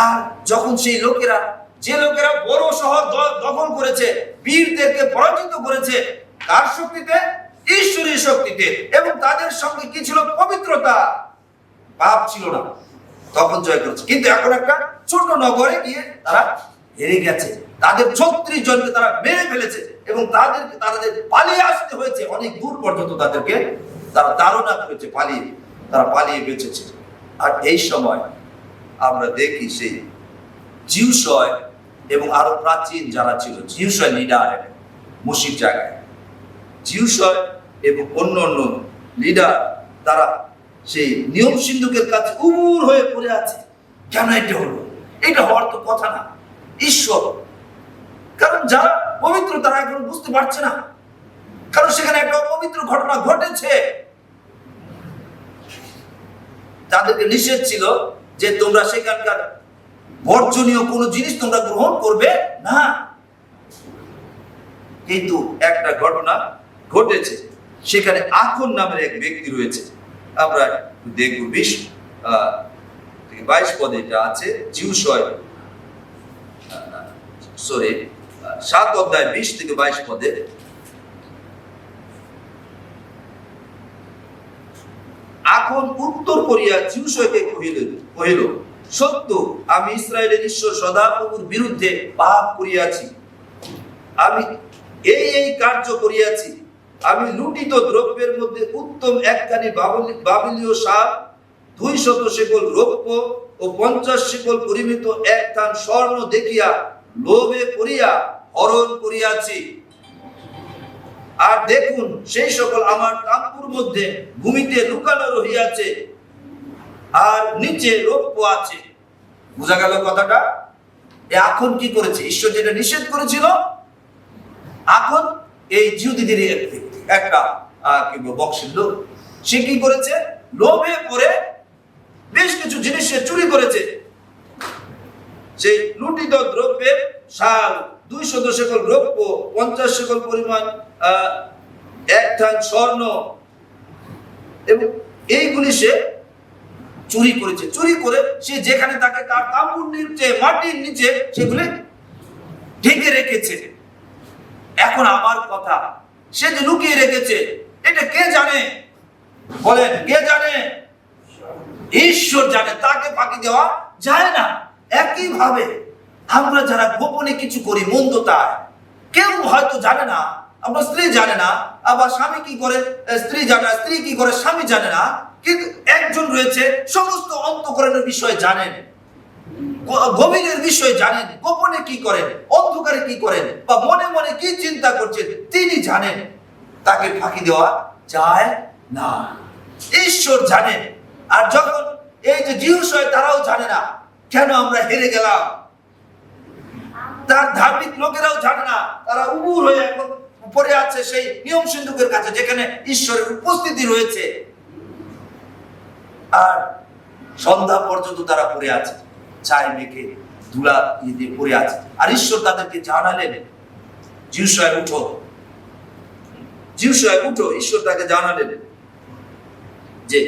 A: আর যখন সেই লোকেরা, যে লোকেরা বড় শহর দখল করেছে, বীরদেরকে পরাজিত করেছে, কার শক্তিতে? ঈশ্বরের শক্তিতে। এবং তাদের সঙ্গে কি ছিল? পবিত্রতা, পাপ ছিল না, তখন জয় করেছে। কিন্তু এখন একটা ছোট নগরে গিয়ে তারা হেরে গেছে, তাদের 36 জনকে তারা মেরে ফেলেছে। এবং তাদের পালিয়ে আসতে হয়েছে অনেক দূর পর্যন্ত, তারা তাড়না করেছে, তারা পালিয়ে বেঁচেছে। আর এই সময় আমরা দেখি সেই জিউসয় এবং আরো প্রাচীন যারা ছিল, জিউসয় লিডার মসির জায়গায়, জিউসয় এবং অন্য লিডার তারা সেই নিয়ম সিন্ধুকের কাছে উবুর হয়ে পড়ে আছে। কেন এটা হলো? এটা হওয়ার তো কথা না। ঈশ্বর, কারণ যারা পবিত্র তারা এখন বুঝতে পারছে না, কারণ সেখানে একটা অপবিত্র ঘটনা ঘটেছে। তাদেরকে নিষেধ ছিল যে তোমরা সেখানকার বর্জনীয় কোনো জিনিস তোমরা গ্রহণ করবে না, কিন্তু একটা ঘটনা ঘটেছে। সেখানে আখন নামের এক ব্যক্তি রয়েছে, আমরা দেখব 20-22 পদে এটা আছে, জিউসয় 7 অধ্যায় 20-22 পদে। এখন উত্তর করিয়া জিউসয়কে কহিল, সত্য আমি ইসরায়েলের ঈশ্বর সদাপ্রভুর বিরুদ্ধে পাপ করিয়াছি। আমি এই কার্য করিয়াছি। আমি লুটিত দ্রব্যের মধ্যে উত্তম একখানি বাবিলীয় সাপ, 200 শেকল রৌপ্য ও 50 শেকল পরিমিত এক থান স্বর্ণ দেখিয়া লোভে পড়িয়া হরণ করিয়াছি। আর দেখুন, সেই সকল আমার তাম্বুর মধ্যে ভূমিতে লুকানো রহিয়াছে, আর নিচে রৌপ্য আছে। বোঝা গেল কথাটা? এখন কি করেছে? ঈশ্বর যেটা নিষেধ করেছিল, এখন এই জিহুদীদের একটা বংশের লোক, সে কি করেছে? লোভে পড়ে বেশ কিছু জিনিস সে চুরি করেছে। সেই লুটিত দ্রব্যের সাল, 200 শেকল রৌপ্য, 50 শেকল পরিমাণ এক থান স্বর্ণ, এবং এইগুলি সে চুরি করেছে। চুরি করে সে যেখানে তাকে তার তাঁবুর নিচে, মাটির নিচে সেগুলি ঢেকে রেখেছে। এখন আমার কথা, সে যে লুকিয়ে রেখেছে, এটা কে জানে? বলেন, কে জানে? ঈশ্বর জানে, তাকে ফাঁকি দেওয়া যায় না। একইভাবে আমরা যারা গোপনে কিছু করি, মন্দ তাই কেউ হয়তো জানে না, আমার স্ত্রী জানে না, আবার স্বামী কি করে স্ত্রী জানে না, স্ত্রী কি করে স্বামী জানে না, কিন্তু একজন রয়েছে সমস্ত অন্তঃকরণের বিষয়ে জানেন, গভীরের বিষয়ে জানেন, গোপনে কি করেন, অন্ধকারে কি করেন, বা মনে মনে কি চিন্তা করছেন তিনি জানেন। তাকে ফাঁকি দেওয়া যায় না, ঈশ্বর জানেন। আর যখন এই যে জিহুসয় তারাও জানে না, কেন আমরা হেরে গেলাম, তার ধার্মিক লোকেরাও জানে না, তারা উবুর হয়ে এখন পড়ে আছে সেই নিয়ম সিন্ধুকের কাছে, যেখানে ঈশ্বরের উপস্থিতি রয়েছে। আর সন্ধ্যা পর্যন্ত তারা পড়ে আছে, ছাই মেখে ধুলা দিয়ে পড়ে আছে। আর ঈশ্বর তাদেরকে জানালেন, জিহুসয় উঠো, জিহুসয় উঠো। ঈশ্বর তাকে জানালেন যে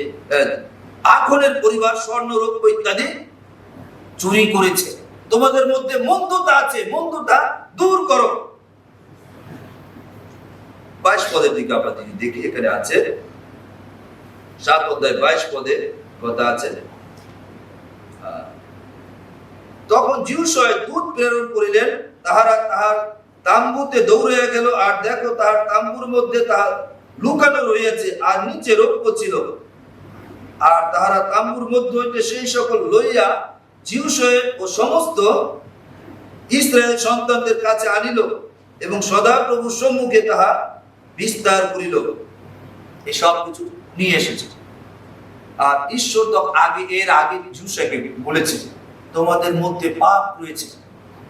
A: আখনের পরিবার স্বর্ণ রৌপ্য ইত্যাদি চুরি করেছে, তোমাদের মধ্যে মন্দতা আছে, মন্দতা দূর করো। 22 পদের দিকে আমরা যদি দেখি, এখানে আছে 7 অধ্যায় 22 পদে কথা আছে, তখন জিহুসয় দূত প্রেরণ করিলেন, তাহারা তাহার তাম্বুতে দৌড়াইয়া গেল, আর দেখো তাহার তাম্বুর মধ্যে তাহার লুকানো রহিয়াছে, আর নিচে রৌপ্য ছিল। আর তাহারা তাম্বুর মধ্যে হইতে সেই সকল লইয়া জিহুসয় ও সমস্ত ইসরায়েল সন্তানদের কাছে আনিল, এবং সদাপ্রভুর সম্মুখে তাহা বিস্তার করিল। এই সব কিছু নিয়ে এসেছে। আর ঈশ্বর তো এর আগে জিহুসয়কে বলেছে, তোমাদের মধ্যে পাপ রয়েছে,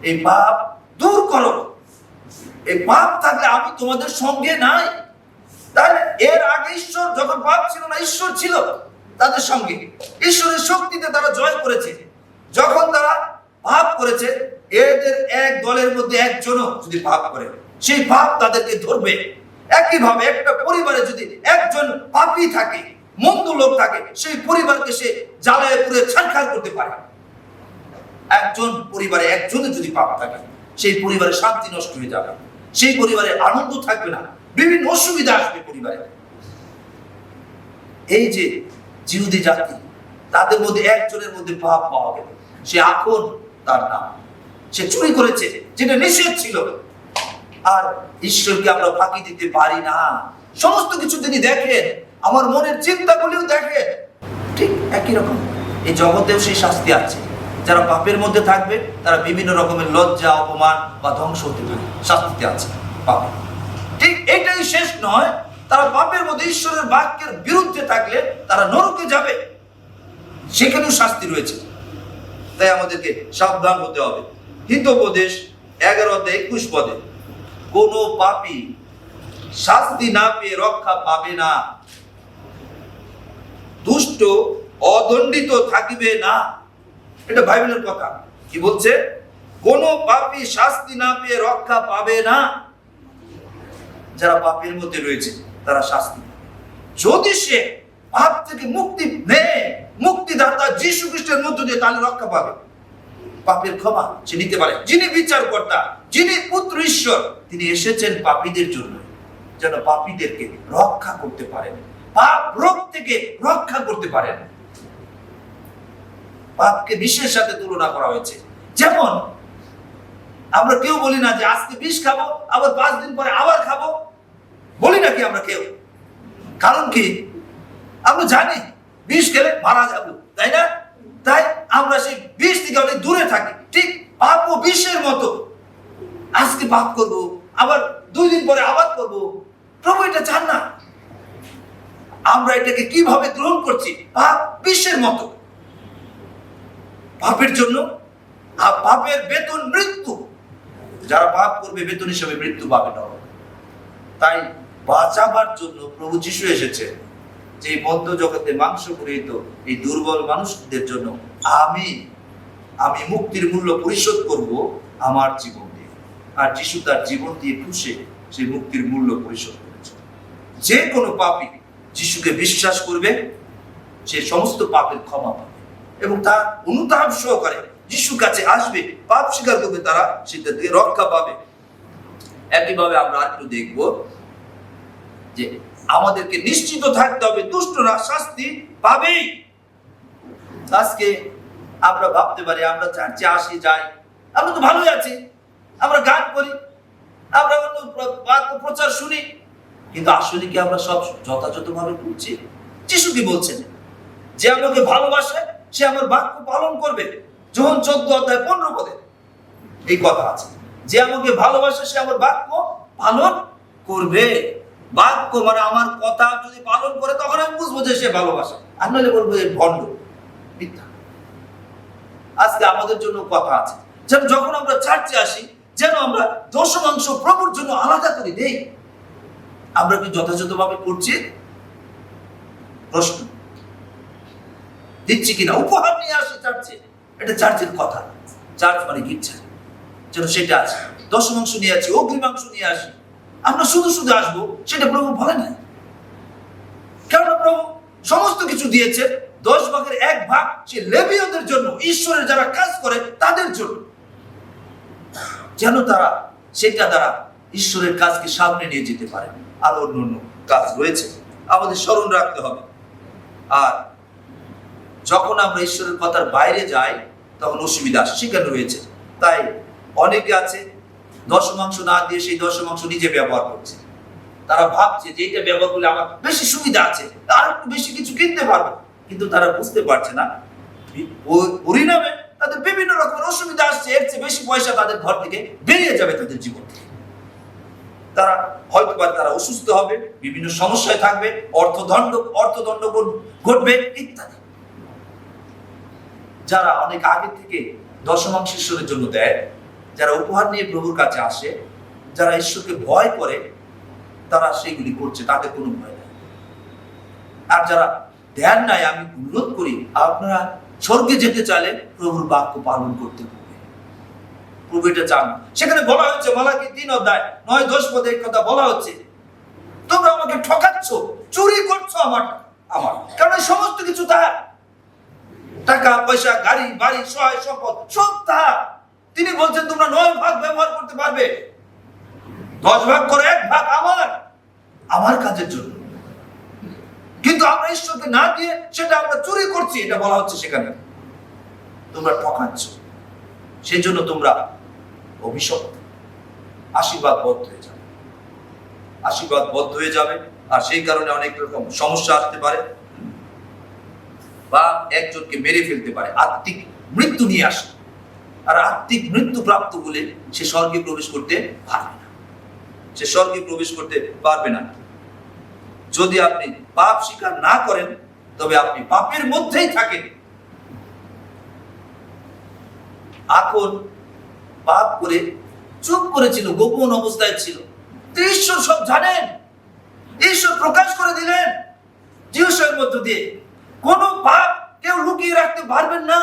A: এই পাপ দূর করো। এই পাপ থাকলে আমি তোমাদের সঙ্গে নাই। তাহলে এর আগে ঈশ্বর, যখন পাপ ছিল না, ঈশ্বর ছিল তাদের সঙ্গে, ঈশ্বরের শক্তিতে তারা জয় করেছে। যখন তারা পাপ করেছে, এদের এক দলের মধ্যে একজনও যদি পাপ করে, সেই পাপ তাদেরকে ধরবে। একইভাবে একটা পরিবারে যদি একজন পাপী থাকে, মন্দ লোক থাকে, সেই পরিবারকে সে জ্বালায় পুড়ে ছারখার করতে পারে। একজন পরিবারে একজনের যদি পাপ থাকে, সেই পরিবারে শান্তি নষ্ট হয়ে যাবে, সেই পরিবারে আনন্দ থাকবে না, বিভিন্ন অসুবিধা আসবে পরিবারে। এই যে জিহুদি জাতি, তাদের মধ্যে একজনের মধ্যে পাপ পাওয়া গেল, সে আখন তার নাম, সে চুরি করেছে যেটা নিষেধ ছিল। আর ঈশ্বরকে আমরা ফাঁকি দিতে পারি না। সমস্ত কিছু তিনি দেখেন, আমার মনের চিন্তাগুলিও দেখেন। ঠিক একই রকম এই জগতেও সেই শাস্তি আছে। যারা পাপের মধ্যে থাকবে তারা বিভিন্ন রকমের লজ্জা, অপমান বা ধ্বংস হতে পারে, শাস্তিতে আছে পাপে। ঠিক এটাই শেষ নয়, তারা পাপের মধ্যে ঈশ্বরের বাক্যের বিরুদ্ধে থাকলে তারা নরকে যাবে, সেখানেও শাস্তি রয়েছে। তাই আমাদেরকে সাবধান হতে হবে। হিতোপদেশ 11:21 কোন পাপী শাস্তি না পেয়ে রক্ষা পাবে না, দুষ্ট অদণ্ডিত থাকিবে না। এটা বাইবেলের কথা। কি বলছে? কোন পাপী শাস্তি না পেয়ে রক্ষা পাবে না। যারা পাপের মধ্যে রয়েছে তারা শাস্তি, যদি সে পাপ থেকে মুক্তি নেয়, মুক্তিদাতা যীশু খ্রিস্টের মধ্য দিয়ে, তাহলে রক্ষা পাবে। পাপের ক্ষমা সে নিতে পারে। যিনি বিচারকর্তা, যিনি পুত্র ঈশ্বর, তিনি এসেছেন পাপীদের জন্য, যেন পাপীদেরকে রক্ষা করতে পারেন, পাপ রোগ থেকে রক্ষা করতে পারেন। পাপকে বিষের সাথে তুলনা করা হয়েছে। যেমন আমরা কেউ বলি না যে আজকে বিষ খাবো, আবার 5 দিন পরে আবার খাবো, বলি নাকি আমরা কেউ? কারণ কি? আমরা জানি বিষ খেলে মারা যাবো, তাই না? তাই আমরা সেই বিষ থেকে অনেক দূরে থাকি। ঠিক পাপ ও বিষের মতো। আজকে পাপ করব, আবার 2 দিন পরে আবার করব। প্রভু এটা চান না। আমরা এটাকে কিভাবে গ্রহণ করছি? পাপ বিষের মতো। পাপের জন্য পাপের বেতন মৃত্যু। যারা পাপ করবে বেতন হিসেবে মৃত্যু পাবে না। তাই বাঁচাবার জন্য প্রভু যীশু এসেছে, যে মধ্য জগতে মাংস পরিহিত এই দুর্বল মানুষদের জন্য আমি মুক্তির মূল্য পরিশোধ করব আমার জীবন দিয়ে। আর যীশু তার জীবন দিয়ে খুশি সেই মুক্তির মূল্য পরিশোধ করেছে। যে কোনো পাপী যীশুকে বিশ্বাস করবে, সে সমস্ত পাপের ক্ষমা পাবে এবং তার অনুতাপ সহকারে যীশুর কাছে আসবে, পাপ স্বীকার করবে, তারা সেটা থেকে রক্ষা পাবে। একইভাবে আমরা আরেকটু দেখব যে আমাদেরকে নিশ্চিত থাকতে হবে দুষ্টরা শাস্তি পাবেই। আজকে আমরা ভাবতে পারি আমরা চার্চে আসি, যাই, আমরা তো ভালোই আছি, আমরা গান করি, আমরা বাক্য প্রচার শুনি, কিন্তু আসলে কি আমরা সব যথাযথভাবে করছি? যিশু কি বলছেন? যে আমাকে ভালোবাসে সে আমার বাক্য পালন করবে। যোহন 14:15 এই কথা আছে, যে আমাকে ভালোবাসে সে আমার বাক্য পালন করবে। বাক্য মানে আমার কথা যদি পালন করে, তখন আমি বুঝবো যে সে ভালোবাসে, আর নইলে বলবো এই ভণ্ড, মিথ্যা। আজকে আমাদের জন্য কথা আছে, যেন যখন আমরা চার্চে আসি, যেন আমরা দশমাংশ প্রভুর জন্য আলাদা করে দেই। আমরা কি যথাযথভাবে করছি? প্রশ্ন দিচ্ছি কিনা? উপহার নিয়ে আসি চার্চে, এটা চার্চের কথা। চার্চ মানে গির্জা, যেন সেটা আছে। দশমাংশ নিয়ে আসি, অগ্রিমাংশ নিয়ে আসি। আমরা শুধু শুধু আসবো, সেটা প্রভু বলে নাই। কেননা প্রভু সমস্ত কিছু দিয়েছে, 10 ভাগের 1 ভাগ সে লেবীয়দের জন্য, ঈশ্বরের যারা কাজ করে তাদের জন্য, যেন তারা সেটা দ্বারা ঈশ্বরের কাজকে সামনে নিয়ে যেতে পারে। আর অন্য কাজ রয়েছে, আমাদের স্মরণ রাখতে হবে। আর যখন আমরা ঈশ্বরের কথার বাইরে যাই, তখন অসুবিধা সেখানে রয়েছে। তাই অনেকে আছে দশমাংশ না দিয়ে সেই দশমাংশ নিজে ব্যবহার করছে। তারা ভাবছে যে এটা ব্যবহার করলে আমার বেশি সুবিধা আছে, আর একটু বেশি কিছু কিনতে পারবো, কিন্তু তারা বুঝতে পারছে না পরিণামে তাদের বিভিন্ন রকমের অসুবিধা আসছে। এর চেয়ে বেশি পয়সা তাদের ঘর থেকে বেরিয়ে যাবে তাদের জীবন থেকে। তারা হয়তো তারা অসুস্থ হবে, বিভিন্ন সমস্যায় থাকবে, অর্থদণ্ড ঘটবে ইত্যাদি। যারা অনেক আগে থেকে দশমাংশ ঈশ্বরের জন্য দেয়, যারা উপহার নিয়ে প্রভুর কাছে আসে, যারা ঈশ্বরকে ভয় করে, তারা সেইগুলি করছে, তাদের কোনো ভয় নাই। আর যারা ধ্যান নাই, আমি অনুরোধ করি আপনারা স্বর্গে যেতে চাইলে প্রভুর বাক্য পালন করতে হবে। প্রভু এটা চান। সেখানে বলা হচ্ছে মালাকি 3:9-10 এই কথা বলা হচ্ছে, তোমরা আমাকে ঠকাচ্ছ, চুরি করছো আমার। কারণ সমস্ত কিছু তার, টাকা পয়সা, গাড়ি বাড়ি, সহায় সম্পদ সব তার। তিনি বলছেন তোমরা 9 ভাগ ব্যবহার করতে পারবে, 10 ভাগ করে 1 ভাগ আমার কাজের জন্য। কিন্তু আমরা ঈশ্বরকে না দিয়ে সেটা আমরা চুরি করছি, এটা বলা হচ্ছে সেখানে। তোমরা ঠকাচ্ছ, সেই জন্য তোমরা অভিশপ্ত। আশীর্বাদ বদ্ধ হয়ে যাবে, আশীর্বাদ বদ্ধ হয়ে যাবে। আর সেই কারণে অনেক রকম সমস্যা আসতে পারে, বা একজনকে মেরে ফেলতে পারে, আত্মিক মৃত্যু নিয়ে আসে। আর আত্মিক মৃত্যু প্রাপ্ত বলে সে স্বর্গে প্রবেশ করতে পারবে না, সে স্বর্গে প্রবেশ করতে পারবে না। যদি আপনি পাপ স্বীকার না করেন তবে আপনি পাপের মধ্যেই থাকেন। এখন পাপ করে চুপ করেছিল, গোপন অবস্থায় ছিল, ঈশ্বর সব জানেন, ঈশ্বর প্রকাশ করে দিলেন যিশোর মধ্য দিয়ে। কোন পাপ কেউ লুকিয়ে রাখতে পারবেন না।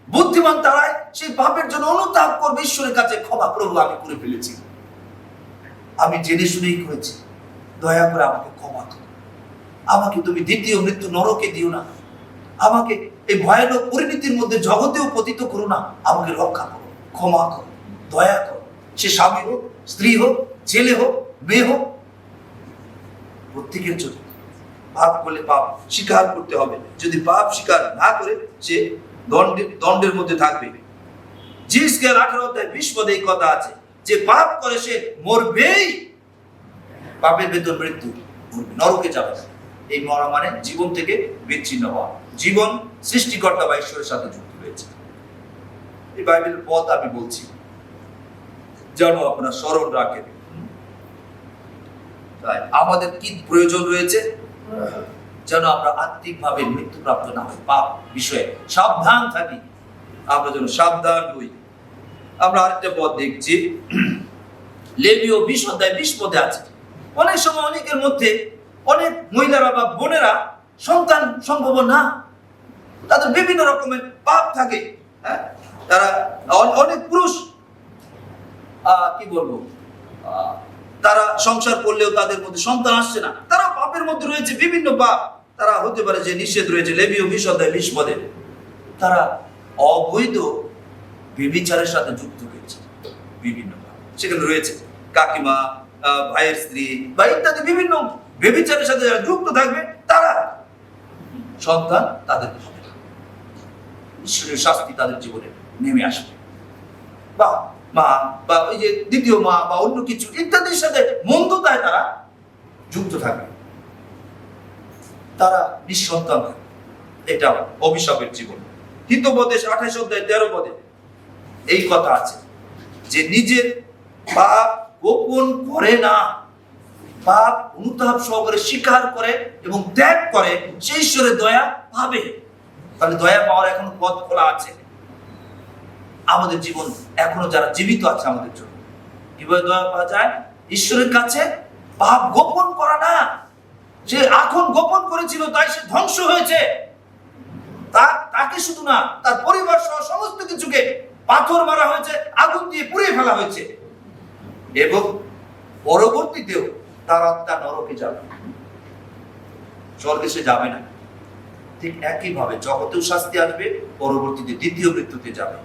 A: বুদ্ধিমান তারাই সেই পাপের জন্য অনুতাপ করবে ঈশ্বরের কাছে, ক্ষমা প্রভু আমি করে ফেলেছি, আমি জেনে শুনেই করেছি, দয়া করে আমাকে ক্ষমা করো, আমাকে তুমি দ্বিতীয় মৃত্যু নরকে দিও না, আমাকে এই ভয়ানক পরিণতির মধ্যে জগতেও পতিত করো না, আমাকে রক্ষা করো, ক্ষমা করো, দয়া করো। সে স্বামী হোক, স্ত্রী হোক, ছেলে হোক, মেয়ে হোক, প্রত্যেকের জন্য পাপ করলে পাপ স্বীকার করতে হবে। যদি পাপ স্বীকার না করে সে দণ্ডের মধ্যে থাকবে। জিসকেল 18:20 পদে এই কথা আছে যে পাপ করে সে মরবেই, পাপের বেতন মৃত্যু, নরকে যাবে। এই মরা মানে জীবন থেকে বিচ্ছিন্ন হওয়া। জীবন সৃষ্টিকর্তা বা ঈশ্বরের সাথে যুক্ত রয়েছে। এই বাইবেলের পদ আমি বলছি যেন আপনারা স্মরণ রাখেন। তাই আমাদের কি প্রয়োজন রয়েছে? যেন আমরা আত্মিকভাবে মৃত্যুপ্রাপ্ত না হই, পাপ বিষয়ে সাবধান থাকি, আমরা যেন সাবধান হই। আমরা আরেকটা পদ দেখছি, লেবীয় 20:20 পদে আছে। অনেক সময় অনেকের মধ্যে, অনেক মহিলারা বা বোনেরা সন্তান সম্ভব না, তাদের বিভিন্ন রকমের পাপ থাকে। হ্যাঁ, তারা অনেক পুরুষ কি বলবো, তারা সংসার করলেও তাদের মধ্যে সন্তান আসছে না, তারা পাপের মধ্যে রয়েছে, বিভিন্ন পাপ তারা হতে পারে যে নিষেধ রয়েছে লেবীয় 20:20 পদে। তারা অবৈধ ব্যভিচারের সাথে যুক্ত হয়েছে, বিভিন্ন পাপ সেখানে রয়েছে। কাকিমা, ভাইয়ের স্ত্রী বা ইত্যাদি বিভিন্ন ব্যভিচারের সাথে যারা যুক্ত থাকবে তারা সন্তান তাদের হবে না, ঈশ্বরের শাস্তি তাদের জীবনে নেমে আসবে। বা মা বা ওই যে দ্বিতীয় মা বা অন্য কিছু ইত্যাদির সাথে মন্দতায় তারা যুক্ত থাকবে, তারা নিঃসন্তান থাকবে। এটা অভিশাপের জীবন। হিতোপদেশ 28:13 পদে এই কথা আছে যে নিজের পাপ গোপন করে না, পাপ অনুতাপ সহকারে স্বীকার করে এবং ত্যাগ করে, সেই ঈশ্বরের দয়া পাবে। তাহলে দয়া পাওয়ার এখনো পথ খোলা আছে আমাদের জীবন, এখনো যারা জীবিত আছে আমাদের জন্য। কিভাবে দয়া পাওয়া যায়? ঈশ্বরের কাছে পাপ গোপন করা না। সে এখন গোপন করেছিল তাই সে ধ্বংস হয়েছে, তাকে শুধু না, তার পরিবার সহ সমস্ত কিছুকে পাথর মারা হয়েছে, আগুন দিয়ে পুড়িয়ে ফেলা হয়েছে, এবং পরবর্তীতেও তার আত্মা নরকে যাবে, স্বর্গে সে যাবে না। ঠিক একইভাবে জগতেও শাস্তি আসবে, পরবর্তীতে দ্বিতীয় মৃত্যুতে যাবে।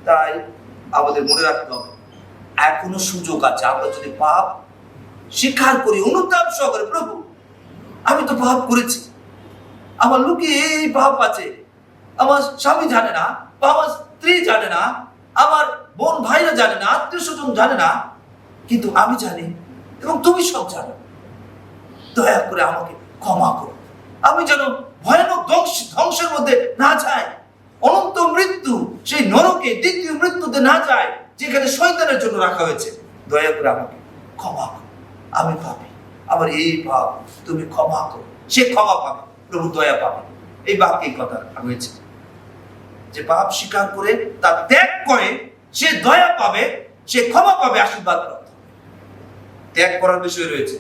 A: তাই আমাদের মনে রাখতে হবে এখনো সুযোগ আছে। আমরা যদি পাপ স্বীকার করি অনুতাপ সহকারে, প্রভু আমি তো পাপ করেছি, আমার লুকিয়ে এই পাপ আছে, আমার স্বামী জানে না, বা আমার স্ত্রী জানে না, আমার বোন ভাইরা জানে না, আত্মীয় স্বজন জানে না, কিন্তু আমি জানি এবং তুমি সব জানো, দয়া করে আমাকে ক্ষমা করো, আমি যেন ভয়ানক ধ্বংসের মধ্যে না যাই, অনন্ত মৃত্যু সেই নরকে দ্বিতীয় মৃত্যুতে না যায় যেখানে শয়তানের জন্য রাখা হয়েছে। দয়া করে আমাকে ক্ষমা করো, আমি পাপী, আমার এই পাপ তুমি ক্ষমা করো। সে ক্ষমা পাবে, প্রভু দয়া পাবে। এই বাক্যে কথা রয়েছে যে পাপ স্বীকার করে তার ত্যাগ করে সে দয়া পাবে, সে ক্ষমা পাবে, আশীর্বাদ প্রাপ্ত। ত্যাগ করার বিষয় রয়েছে,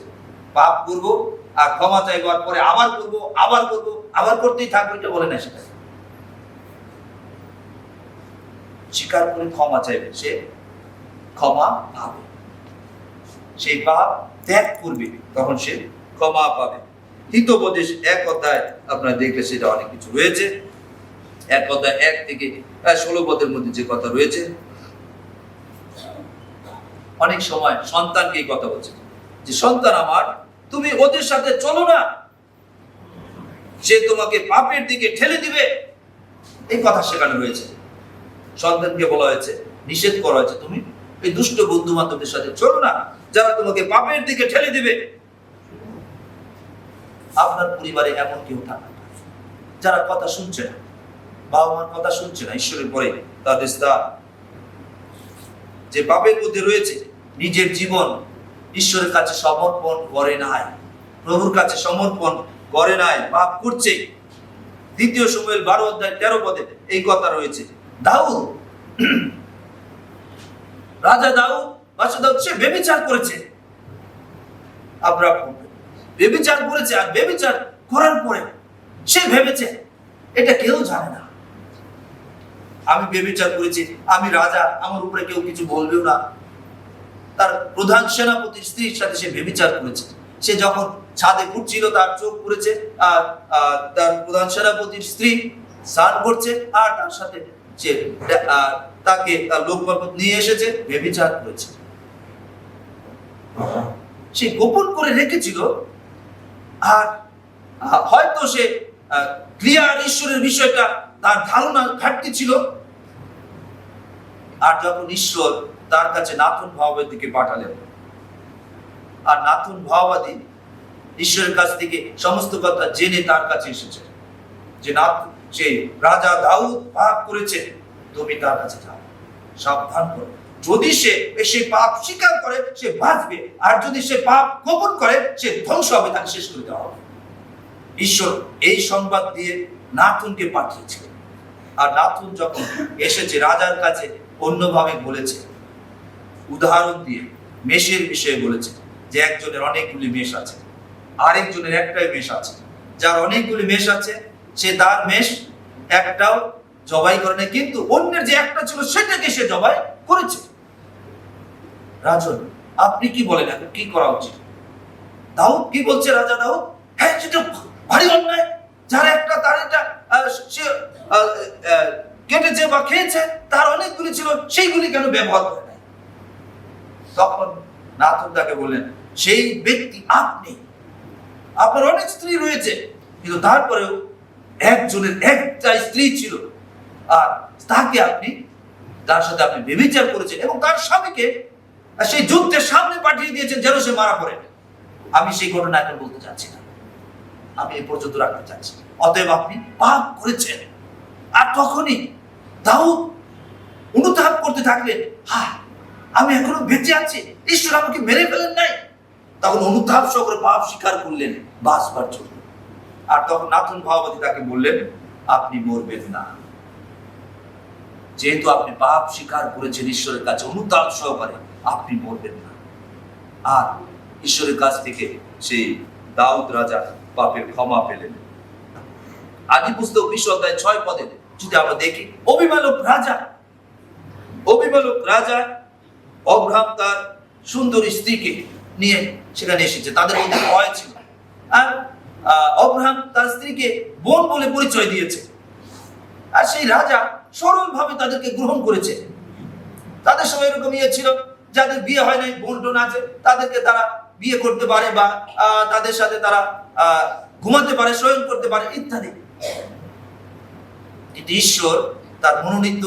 A: পাপ করবো আর ক্ষমা চাইবার পরে আবার করবো, আবার করবো, আবার করতেই থাকবো, এটা বলে না। সেটা স্বীকার করে ক্ষমা চাইবে, সে ক্ষমা পাবে। সেই পাপ ত্যাগ করবে, তখন সে ক্ষমা পাবে। হিতোপদেশ 1 আপনারা দেখলে সেটা অনেক কিছু রয়েছে। 1 থেকে 16 পদের মধ্যে যে কথা রয়েছে, অনেক সময় সন্তানকে এই কথা বলছে যে সন্তান আমার, তুমি ওদের সাথে চলো না, সে তোমাকে পাপের দিকে ঠেলে দিবে। এই কথা সেখানে রয়েছে। সন্তানকে বলা হয়েছে, নিষেধ করা হয়েছে, তুমি এই দুষ্ট বন্ধু বান্ধবদের সাথে চলো না, যারা তোমাকে পাপের দিকে ঠেলে দিবে। আপনার পরিবারে এমন কেউ থাকে যারা কথা শুনছে না, বাবা মার কথা শুনছে না, ঈশ্বরের পরে তাদের স্থান যে পাপের মধ্যে রয়েছে, নিজের জীবন ঈশ্বরের কাছে সমর্পণ করে নাই, প্রভুর কাছে সমর্পণ করে নাই, পাপ করছে। 2 শমূয়েল 12:13 এই কথা রয়েছে। দাউদ, রাজা দাউদ, বাদশা দাউদ, সে ব্যভিচার করেছে। আব্রাহাম ব্যভিচার করেছে, আর ব্যভিচার করার পরে সে ভেবেছে এটা কেউ জানে না, আমি ব্যভিচার করেছি, আমি রাজা, আমার উপরে কেউ কিছু বলবেও না। তার প্রধান সেনাপতির স্ত্রীর সাথে সে ব্যভিচার করেছে। সে যখন ছাদে উঠছিল তার চোখ পড়েছে, আর তার প্রধান সেনাপতির স্ত্রী স্নান করছে, আর তার সাথে সে তাকে তার লোক নিয়ে এসেছে, ব্যভিচার করেছে। সে গোপন করে রেখেছিল, আর হয়তো সে ক্লিয়ার ঈশ্বরের বিষয়টা তার ধারণা ঘাটতি ছিল। আর যখন ঈশ্বর তার কাছে নাথন ভাওবাদীকে পাঠালেন, আর নাথন ভাওবাদী ঈশ্বরের কাছ থেকে সমস্ত কথা জেনে তার কাছে এসেছে যে সে রাজা দাউদ পাপ করেছে, তুমি তার কাছে যাও, সাবধান করো। যদি সে পাপ স্বীকার করে সে বাঁচবে, আর যদি সে পাপ গোপন করে সে ধ্বংস হবে, তাকে শেষ করে দেওয়া হবে। ঈশ্বর এই সংবাদ দিয়ে নাথুনকে পাঠিয়েছিলেন। আর নাথুন যখন এসেছে রাজার কাছে অন্যভাবে বলেছে, উদাহরণ দিয়ে মেষের বিষয়ে বলেছে যে একজনের অনেকগুলি মেষ আছে, আরেকজনের একটাই মেষ আছে। যার অনেকগুলি মেষ আছে সে তার মেষ একটাও জবাই করে না, কিন্তু অন্যের যে একটা ছিল সেটাকে সে জবাই করেছে। রাজন, আপনি কি বলেন, এখন কি করা উচিত? দাউদ কি বলছে? রাজা দাউদ, হ্যাঁ সেটা ভারী অন্যায়, যার একটা তার এটা সে কেটেছে বা খেয়েছে, তার অনেকগুলি ছিল, সেইগুলি কেন ব্যবহার করে নাই? তখন নাথন তাকে বললেন, সেই ব্যক্তি আপনি, আপনার অনেক স্ত্রী রয়েছে, কিন্তু তারপরেও একজনের একটা স্ত্রী ছিল, আর তাকে আপনি, তার সাথে আপনি ব্যভিচার করেছেন, এবং তার স্বামীকে সেই যুদ্ধের সামনে পাঠিয়ে দিয়েছেন যেন সে মারা পড়ে। আমি সেই ঘটনা এখন বলতে চাচ্ছি না, আমি এই পর্যন্ত রাখতে চাচ্ছি। অতএব আপনি পাপ করেছেন। আর তখনই দাউদ অনুতাপ করতে থাকলেন, হ্যাঁ আমি এখনো বেঁচে আছি, ঈশ্বর আমাকে মেরে ফেলেন নাই। তখন অনুতাপ সহকারে পাপ স্বীকার করলেন বাঁচবার জন্য। আর তখন নাথন ভাওবাদী তাকে বললেন, আপনি মরবেন না, যেহেতু আপনি পাপ স্বীকার করেছেন ঈশ্বরের কাছে অনুতাপ সহকারে, আপনি মরবেন না। আর ঈশ্বরের কাছ থেকে সেই দাউদ রাজা পাপের ক্ষমা পেলেন। আদি পুস্তক 20:6 যদি আমরা দেখি, অভিভাবক রাজা অব্রাহাম তার সুন্দর স্ত্রীকে নিয়ে সেখানে এসেছে, তাদের মধ্যে ভয় ছিল। আর অব্রাহাম তার স্ত্রীকে বোন বলে পরিচয় দিয়েছে, আর সেই রাজা সরল ভাবে তাদেরকে গ্রহণ করেছে। তাদের সময় এরকম ছিল, যাদের বিয়ে হয় নাই, বোন টোন আছে, তাদেরকে তারা বিয়ে করতে পারে, বা তাদের সাথে তারা ঘুমাতে পারে, শয়ন করতে পারে ইত্যাদি। ঈশ্বর তার মনোনীত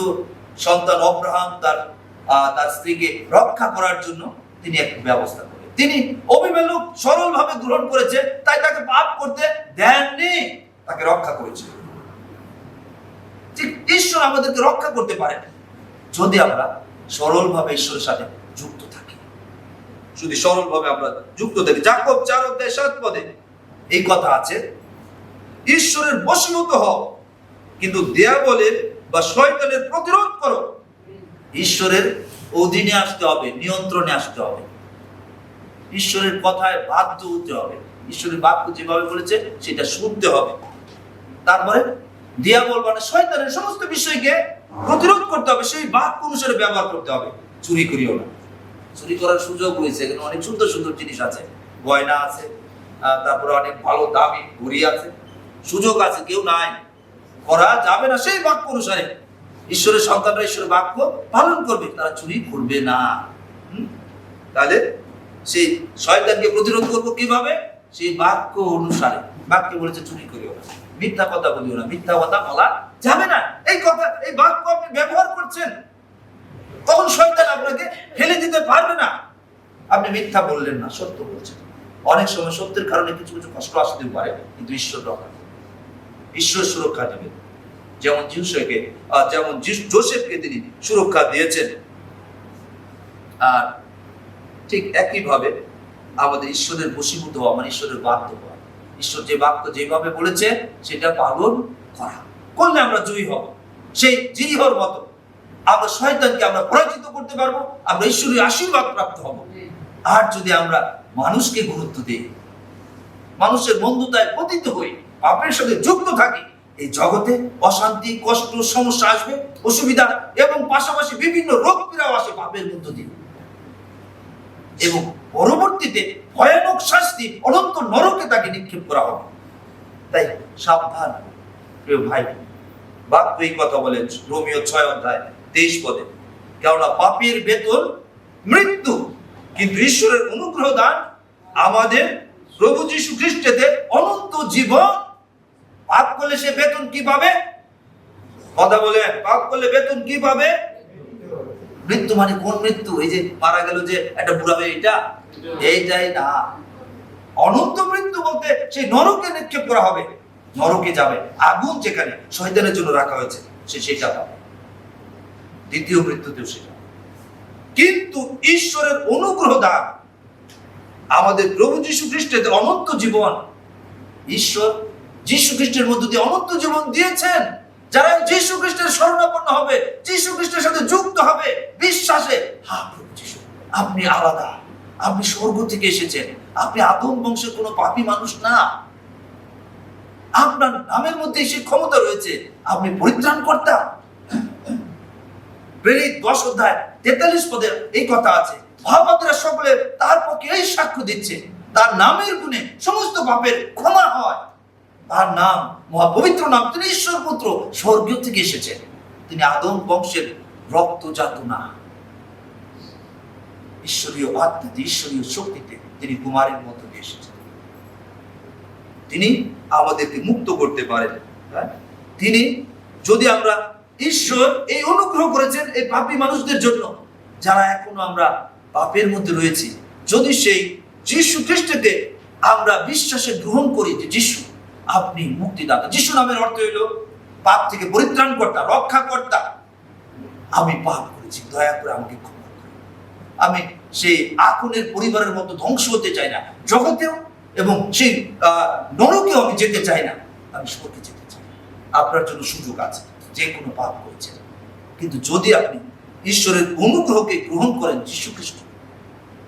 A: সন্তান অব্রাহাম তার স্ত্রীকে রক্ষা করার জন্য তিনি এক ব্যবস্থা করেন। তিনি অভিমেলক সরল ভাবে গ্রহণ করেছে, তাই তাকে পাপ করতে দেননি, তাকে রক্ষা করেছে। ঠিক ঈশ্বর আমাদেরকে রক্ষা করতে পারেন যদি আমরা সরল ভাবে ঈশ্বরের সাথে যুক্ত থাকি, যদি সরল ভাবে আমরা যুক্ত থাকি। যাকব 4:7 এই কথা আছে, ঈশ্বরের বশীভূত হও, কিন্তু দেয়াবলের বা শয়তানের প্রতিরোধ করো। ঈশ্বরের অধীনে আসতে হবে, নিয়ন্ত্রণে আসতে হবে, ঈশ্বরের কথায় বাধ্য হতে হবে, ঈশ্বরের বাক্য যেভাবে বলেছে সেটা শুনতে হবে। তারপরে দেয়াবল মানে শয়তানের সমস্ত বিষয়কে প্রতিরোধ করতে হবে, সেই বাক্য অনুসারে ব্যবহার করতে হবে। চুরি করিও না, চুরি করার সুযোগ রয়েছে, এখানে অনেক সুন্দর সুন্দর জিনিস আছে, গয়না আছে, তারপরে অনেক ভালো দামি ঘড়ি আছে, সুযোগ আছে, কেউ নাই, করা যাবে না। সেই বাক্য অনুসারে ঈশ্বরের সন্তানরা ঈশ্বরের বাক্য পালন করবে, তারা চুরি করবে না। তাহলে সেই শয়তানকে প্রতিরোধ করবো কিভাবে? সেই বাক্য অনুসারে। বাক্য বলেছে চুরি করিও না, মিথ্যা কথা বলিও না, মিথ্যা কথা বলা যাবে না। এই কথা, এই বাক্য আপনি ব্যবহার করছেন, তখন শয়তান আপনাকে ফেলে আপনি মিথ্যা বললেন না, সত্য বলছেন। অনেক সময় সত্যের কারণে কিছু কিছু কষ্ট আসতেও পারে, কিন্তু ঈশ্বর রক্ষা করবেন, ঈশ্বর সুরক্ষা দেবেন। যেমন যোসেফকে তিনি সুরক্ষা দিয়েছেন, আর ঠিক একইভাবে আমাদের ঈশ্বরের বশীভূত হওয়া মানে ঈশ্বরের বাধ্য হওয়া। ঈশ্বর যে বাক্য যেভাবে বলেছে সেটা পালন করা, করলে আমরা জয়ী হব। সেই জিরিহর মতো আমরা শয়তানকে আমরা পরাজিত করতে পারবো, আমরা ঈশ্বরের আশীর্বাদ প্রাপ্ত হব। আর যদি আমরা মানুষকে গুরুত্ব দিই, মানুষের বন্ধুতায় পতিত হই, পাপের সাথে যুক্ত থাকি, এই জগতে অশান্তি, কষ্ট, সমস্যা আসবে, অসুবিধা এবং পাশাপাশি বিভিন্ন রোগ পীড়াও আসে পাপের মধ্য দিয়ে, এবং পরবর্তীতে ভয়ানক শাস্তি, অনন্ত নরকে তাকে নিক্ষেপ করা হবে। তাই সাবধান প্রিয় ভাই, বাক্য এই কথা বলেন রোমিও 6:23 কেননা পাপের বেতন মৃত্যু, কিন্তু ঈশ্বরের অনুগ্রহ দান আমাদের প্রভু যীশু খ্রিস্টেতে অনন্ত জীবন। পাপ করলে সে বেতন কি পাবে? কথা বলেন, পাপ করলে বেতন কি পাবে? মৃত্যু। মানে কোন মৃত্যু? এই যে মারা গেল যে একটা বুড়াবে, এইটাই না। অনন্ত মৃত্যু বলতে সেই নরকে নিক্ষেপ করা হবে, নরকে যাবে, আগুন যেখানে শয়তানের জন্য রাখা হয়েছে সে সেটা পাবে, দ্বিতীয় মৃত্যুতেও সেটা। কিন্তু ঈশ্বরের অনুগ্রহ দান আমাদের প্রভু যীশু খ্রিস্টের অনন্ত জীবন। ঈশ্বর যীশু খ্রিস্টের মধ্য দিয়ে অনন্ত জীবন দিয়েছেন। যারা যীশু খ্রিস্টের শরণাপন্ন হবে, যীশু খ্রিস্টের সাথে যুক্ত হবে বিশ্বাসে, হ্যাঁ প্রভু যীশু আপনি আলাদা, আপনি স্বর্গ থেকে এসেছেন, আপনি আদম বংশের কোনো পাপী মানুষ না, আপনার নামের মধ্যে সেই ক্ষমতা রয়েছে, আপনি পরিত্রাণ কর্তা। প্রেরিত 10:43 এই কথা আছে। ভাবাদরা সকলে তার পক্ষে এই সাক্ষ্য দিচ্ছে, তার নামের গুণে সমস্ত পাপের ক্ষমা হয়। তার নাম মহাপবিত্র নাম, তিনি ঈশ্বর পুত্র, স্বর্গীয় থেকে এসেছেন, তিনি আদম বংশের রক্তজাত না। ঈশ্বরীয় আত্মাতে, ঈশ্বরীয় শক্তিতে তিনি কুমারের মধ্য দিয়ে এসেছেন। তিনি আমাদেরকে মুক্ত করতে পারেন। তিনি যদি আমরা, ঈশ্বর এই অনুগ্রহ করেছেন এই পাপী মানুষদের জন্য, যারা এখনো আমরা পাপের মধ্যে রয়েছি, যদি সেই যীশু খ্রিস্টকে আমরা বিশ্বাসে গ্রহণ করি যে যীশু আপনি মুক্তিদাতা। যীশু নামের অর্থ হইল পাপ থেকে পরিত্রাণ কর্তা, রক্ষা কর্তা। আমি পাপ করেছি, দয়া করে আমাকে ক্ষমা করুন। আমি সেই আগুনের পরিবারের মতো ধ্বংস হতে চাই না জগতেও, এবং সেই নরকেও আমি যেতে চাই না, আমি স্বর্গে যেতে চাই। আপনার জন্য সুযোগ আছে, যে কোনো পাপ করেছেন, কিন্তু যদি আপনি ঈশ্বরের অনুগ্রহকে গ্রহণ করেন, যীশু খ্রিস্ট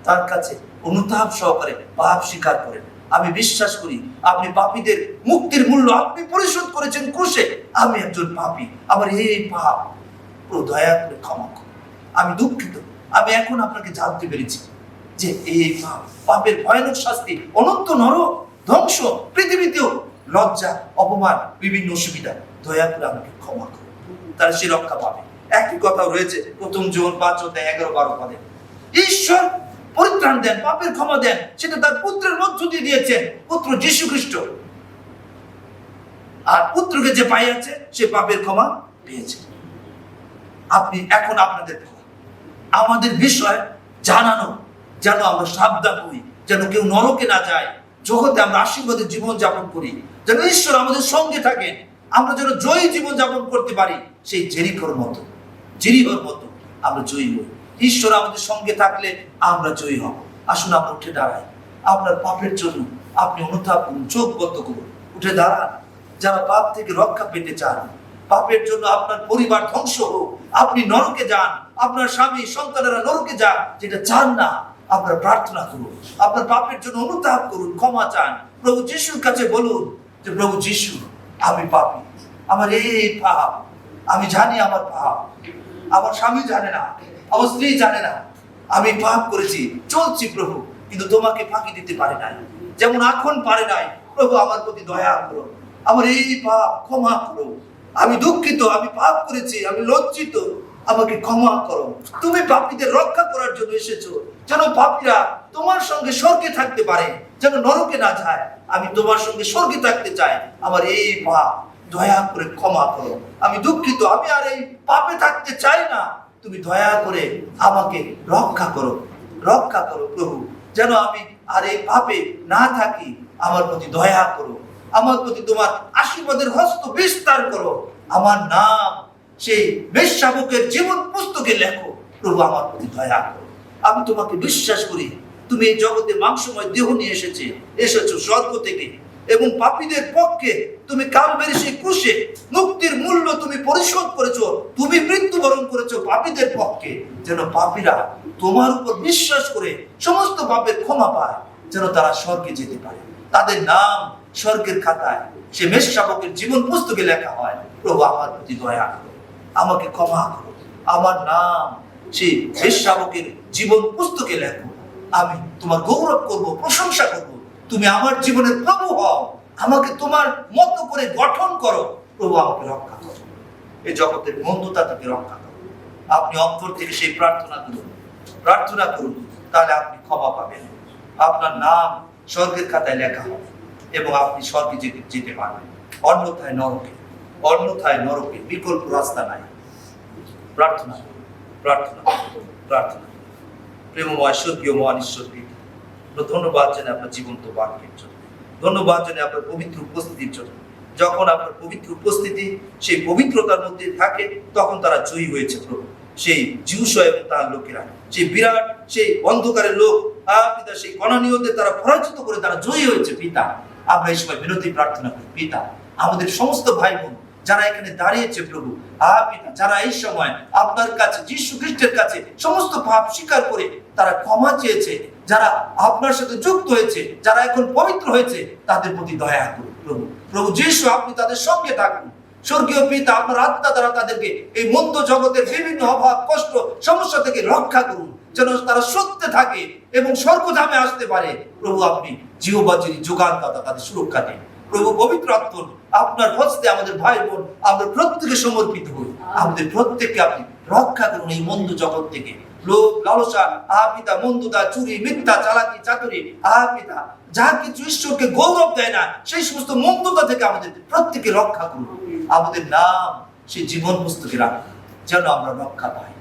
A: তার কাছে অনুতাপ সহকারে পাপ স্বীকার করেন, আমি বিশ্বাস করি আপনি পাপীদের মুক্তির মূল্য আপনি পরিশোধ করেছেন ক্রুশে। আমি একজন পাপী, আমার এই পাপ দয়া করে ক্ষমা করুন, আমি দুঃখিত। আমি এখন আপনাকে জানতে পেরেছি যে এই পাপের ভয়ানক শাস্তি, অনন্ত নরক, ধ্বংস, পৃথিবীতেও লজ্জা, অপমান, বিভিন্ন অসুবিধা, দয়া করে আমাকে ক্ষমা করুন, তাহলে সে রক্ষা পাবে। একই কথা রয়েছে 1 জোহন 5:11-12 ঈশ্বর পরিত্রাণ দেন, পাপের ক্ষমা দেন, সেটা তার পুত্রের মধ্য দিয়ে দিয়েছেন, পুত্র যীশু খ্রিস্ট। আর পুত্রকে যে পাইয়াছে সে পাপের ক্ষমা পেয়েছে। আপনি এখন আপনাদের আমাদের বিষয় জানানো, যেন আমরা সাবধান হই, যেন কেউ নরকে না যায়, জগতে আমরা আশীর্বাদের জীবন যাপন করি, যেন ঈশ্বর আমাদের সঙ্গে থাকেন, আমরা যেন জয়ী জীবন যাপন করতে পারি। সেই জিরিহর মতো আমরা জয়ী হই। ঈশ্বর আমাদের সঙ্গে থাকলে আমরা জয়ী হব। আসুন আমরা উঠে দাঁড়াই। আপনার পাপের জন্য আপনি অনুতাপ করুন, চোখ বন্ধ করুন, উঠে দাঁড়ান। যারা পাপ থেকে রক্ষা পেতে চান, পাপের জন্য আপনার পরিবার ধ্বংস হোক, আপনি নরকে যান, আপনার স্বামী সন্তানেরা নরকে যান, যেটা চান না, আপনার প্রার্থনা করুন, আপনার পাপের জন্য অনুতাপ করুন, ক্ষমা চান, প্রভু যিশুর কাছে বলুন যে প্রভু যিশু আমি পাপী, আমার এই পাপ, আমি জানি আমার পাপ, আমার স্বামী জানে না, আমার স্ত্রী জানে না, আমি পাপ করেছি, চলছি প্রভু, কিন্তু তোমাকে ফাঁকি দিতে পারে নাই, যেমন এখন পারে নাই। প্রভু আমার প্রতি দয়া করো, আমার এই পাপ ক্ষমা করো, আমি দুঃখিত, আমি পাপ করেছি, আমি লজ্জিত, আমাকে ক্ষমা করো। তুমি পাপীদের রক্ষা করার জন্য এসেছো, যেন পাপীরা তোমার সঙ্গে স্বর্গে থাকতে পারে, যেন নরকে না যায়। আমি তোমার সঙ্গে স্বর্গে থাকতে চাই, আমার এই পাপ দয়া করে ক্ষমা করো, আমি দুঃখিত, আমি আর এই পাপে থাকতে চাই না, তুমি দয়া করে আমাকে রক্ষা করো। রক্ষা করো প্রভু, যেন আমি আর এই পাপে না থাকি। আমার প্রতি দয়া করো, আমার প্রতি তোমার আশীর্বাদের হস্ত বিস্তার করো। আমার নাম সেই মেষশাবকের জীবন পুস্তকে লেখো প্রভু, আমার প্রতি দয়া করো। আমি তোমাকে বিশ্বাস করি, তুমি এই জগতে মাংসময় দেহ নিয়ে এসেছো স্বর্গ থেকে, এবং পাপীদের পক্ষে তুমি কালভারি সেই ক্রুশে মুক্তির মূল্য তুমি পরিশোধ করেছো। তুমি মৃত্যুবরণ করেছো পাপীদের পক্ষে, যেন পাপীরা তোমার উপর বিশ্বাস করে সমস্ত পাপের ক্ষমা পায়, যেন তারা স্বর্গে যেতে পারে। তাদের নাম স্বর্গের খাতায় সে মেষশাবকের জীবন পুস্তকে লেখা হয়। প্রভু, আমার প্রতি দয়া করো, আমাকে ক্ষমা করো। আমার নাম সেই মেষশাবকের জীবন পুস্তকে লেখো। আমি তোমার গৌরব করব, প্রশংসা করব। তুমি আমার জীবনের প্রভু হও, আমাকে তোমার মতো করে গঠন করো। প্রভু, আমাকে রক্ষা করো, এই জগতের মন্দতা থেকে রক্ষা করো। আপনি অন্তর থেকে সেই প্রার্থনা করুন, তাহলে আপনি ক্ষমা পাবেন। আপনার নাম স্বর্গের খাতায় লেখা হবে এবং আপনি স্বর্গে যেতে পারবেন। অন্যথায় নরকে বিকল্প রাস্তা নাই। প্রার্থনা প্রার্থনা প্রার্থনা। প্রেমময় স্বর্গীয় মহান ঈশ্বর পিতা, ধন্যবাদ জানাই আপনার জীবন্ত বাক্যের জন্য, ধন্যবাদ জানাই আপনার পবিত্র উপস্থিতির জন্য। যখন আপনার পবিত্র উপস্থিতি সেই পবিত্রতার মধ্যে থাকে, তখন তারা জয়ী হয়েছে প্রভু। সেই জিউসা এবং তার লোকেরা, সেই বিরাট সেই অন্ধকারের লোক পিতা, সেই কনানীয়দের তারা পরাজিত করে তারা জয়ী হয়েছে পিতা। আমরা এই সময় বিনতি প্রার্থনা করি পিতা, আমাদের সমস্ত ভাই বোন যারা এখানে দাঁড়িয়েছে প্রভু, পিতা, যারা এই সময় আপনার কাছে যীশু খ্রিস্টের কাছে সমস্ত পাপ স্বীকার করে তারা ক্ষমা চেয়েছে, যারা আপনার সাথে যুক্ত হয়েছে, যারা এখন পবিত্র হয়েছে, তাদের প্রতি দয়া করুন প্রভু। প্রভু যীশু, আপনি তাদের সঙ্গে থাকুন। স্বর্গীয় পিতা, আপনার আত্মা দ্বারা তাদেরকে এই মন্দ জগতের বিভিন্ন অভাব, কষ্ট, সমস্যা থেকে রক্ষা করুন, যেন তারা সত্যে থাকে এবং স্বর্গধামে আসতে পারে। প্রভু, আপনি জিহ্বা যিনি যোগানদাতা, তাদের সুরক্ষা দিন প্রভু। পবিত্র আত্মা আপনার হস্তে আমাদের ভাই বোন আমরা প্রত্যেকে সমর্পিত হই। আমাদের প্রত্যেককে আপনি রক্ষা করুন এই মন্দ জগৎ থেকে। লোভ, লালসা, পিতা, মন্দতা, চুরি, মিথ্যা, চালাকি, চাতুরি, পিতা, যা কিছু ঈশ্বরকে গৌরব দেয় না, সেই সমস্ত মন্দতা থেকে আমাদের প্রত্যেকে রক্ষা করুন। আমাদের নাম সেই জীবন পুস্তকে রাখুন, যেন আমরা রক্ষা পাই।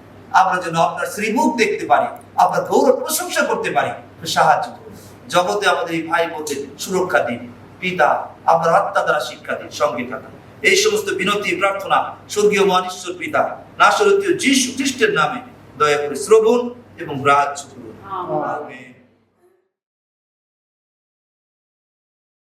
A: আমরা যেন আপনার শ্রীমুখ দেখতে পারি, আপনার গৌরব প্রশংসা করতে পারি। সাহায্য করুন, জগতে আমাদের এই ভাই বোনদের সুরক্ষা দিন পিতা। আপনার আত্মা দ্বারা শিক্ষা দিন, সঙ্গে থাকুন। এই সমস্ত বিনতি প্রার্থনা স্বর্গীয় মহান ঈশ্বর পিতা নাসরতীয় যীশু খ্রিস্টের নামে দয়া করে শ্রবণ এবং গ্রাহ্য করুন। আমেন।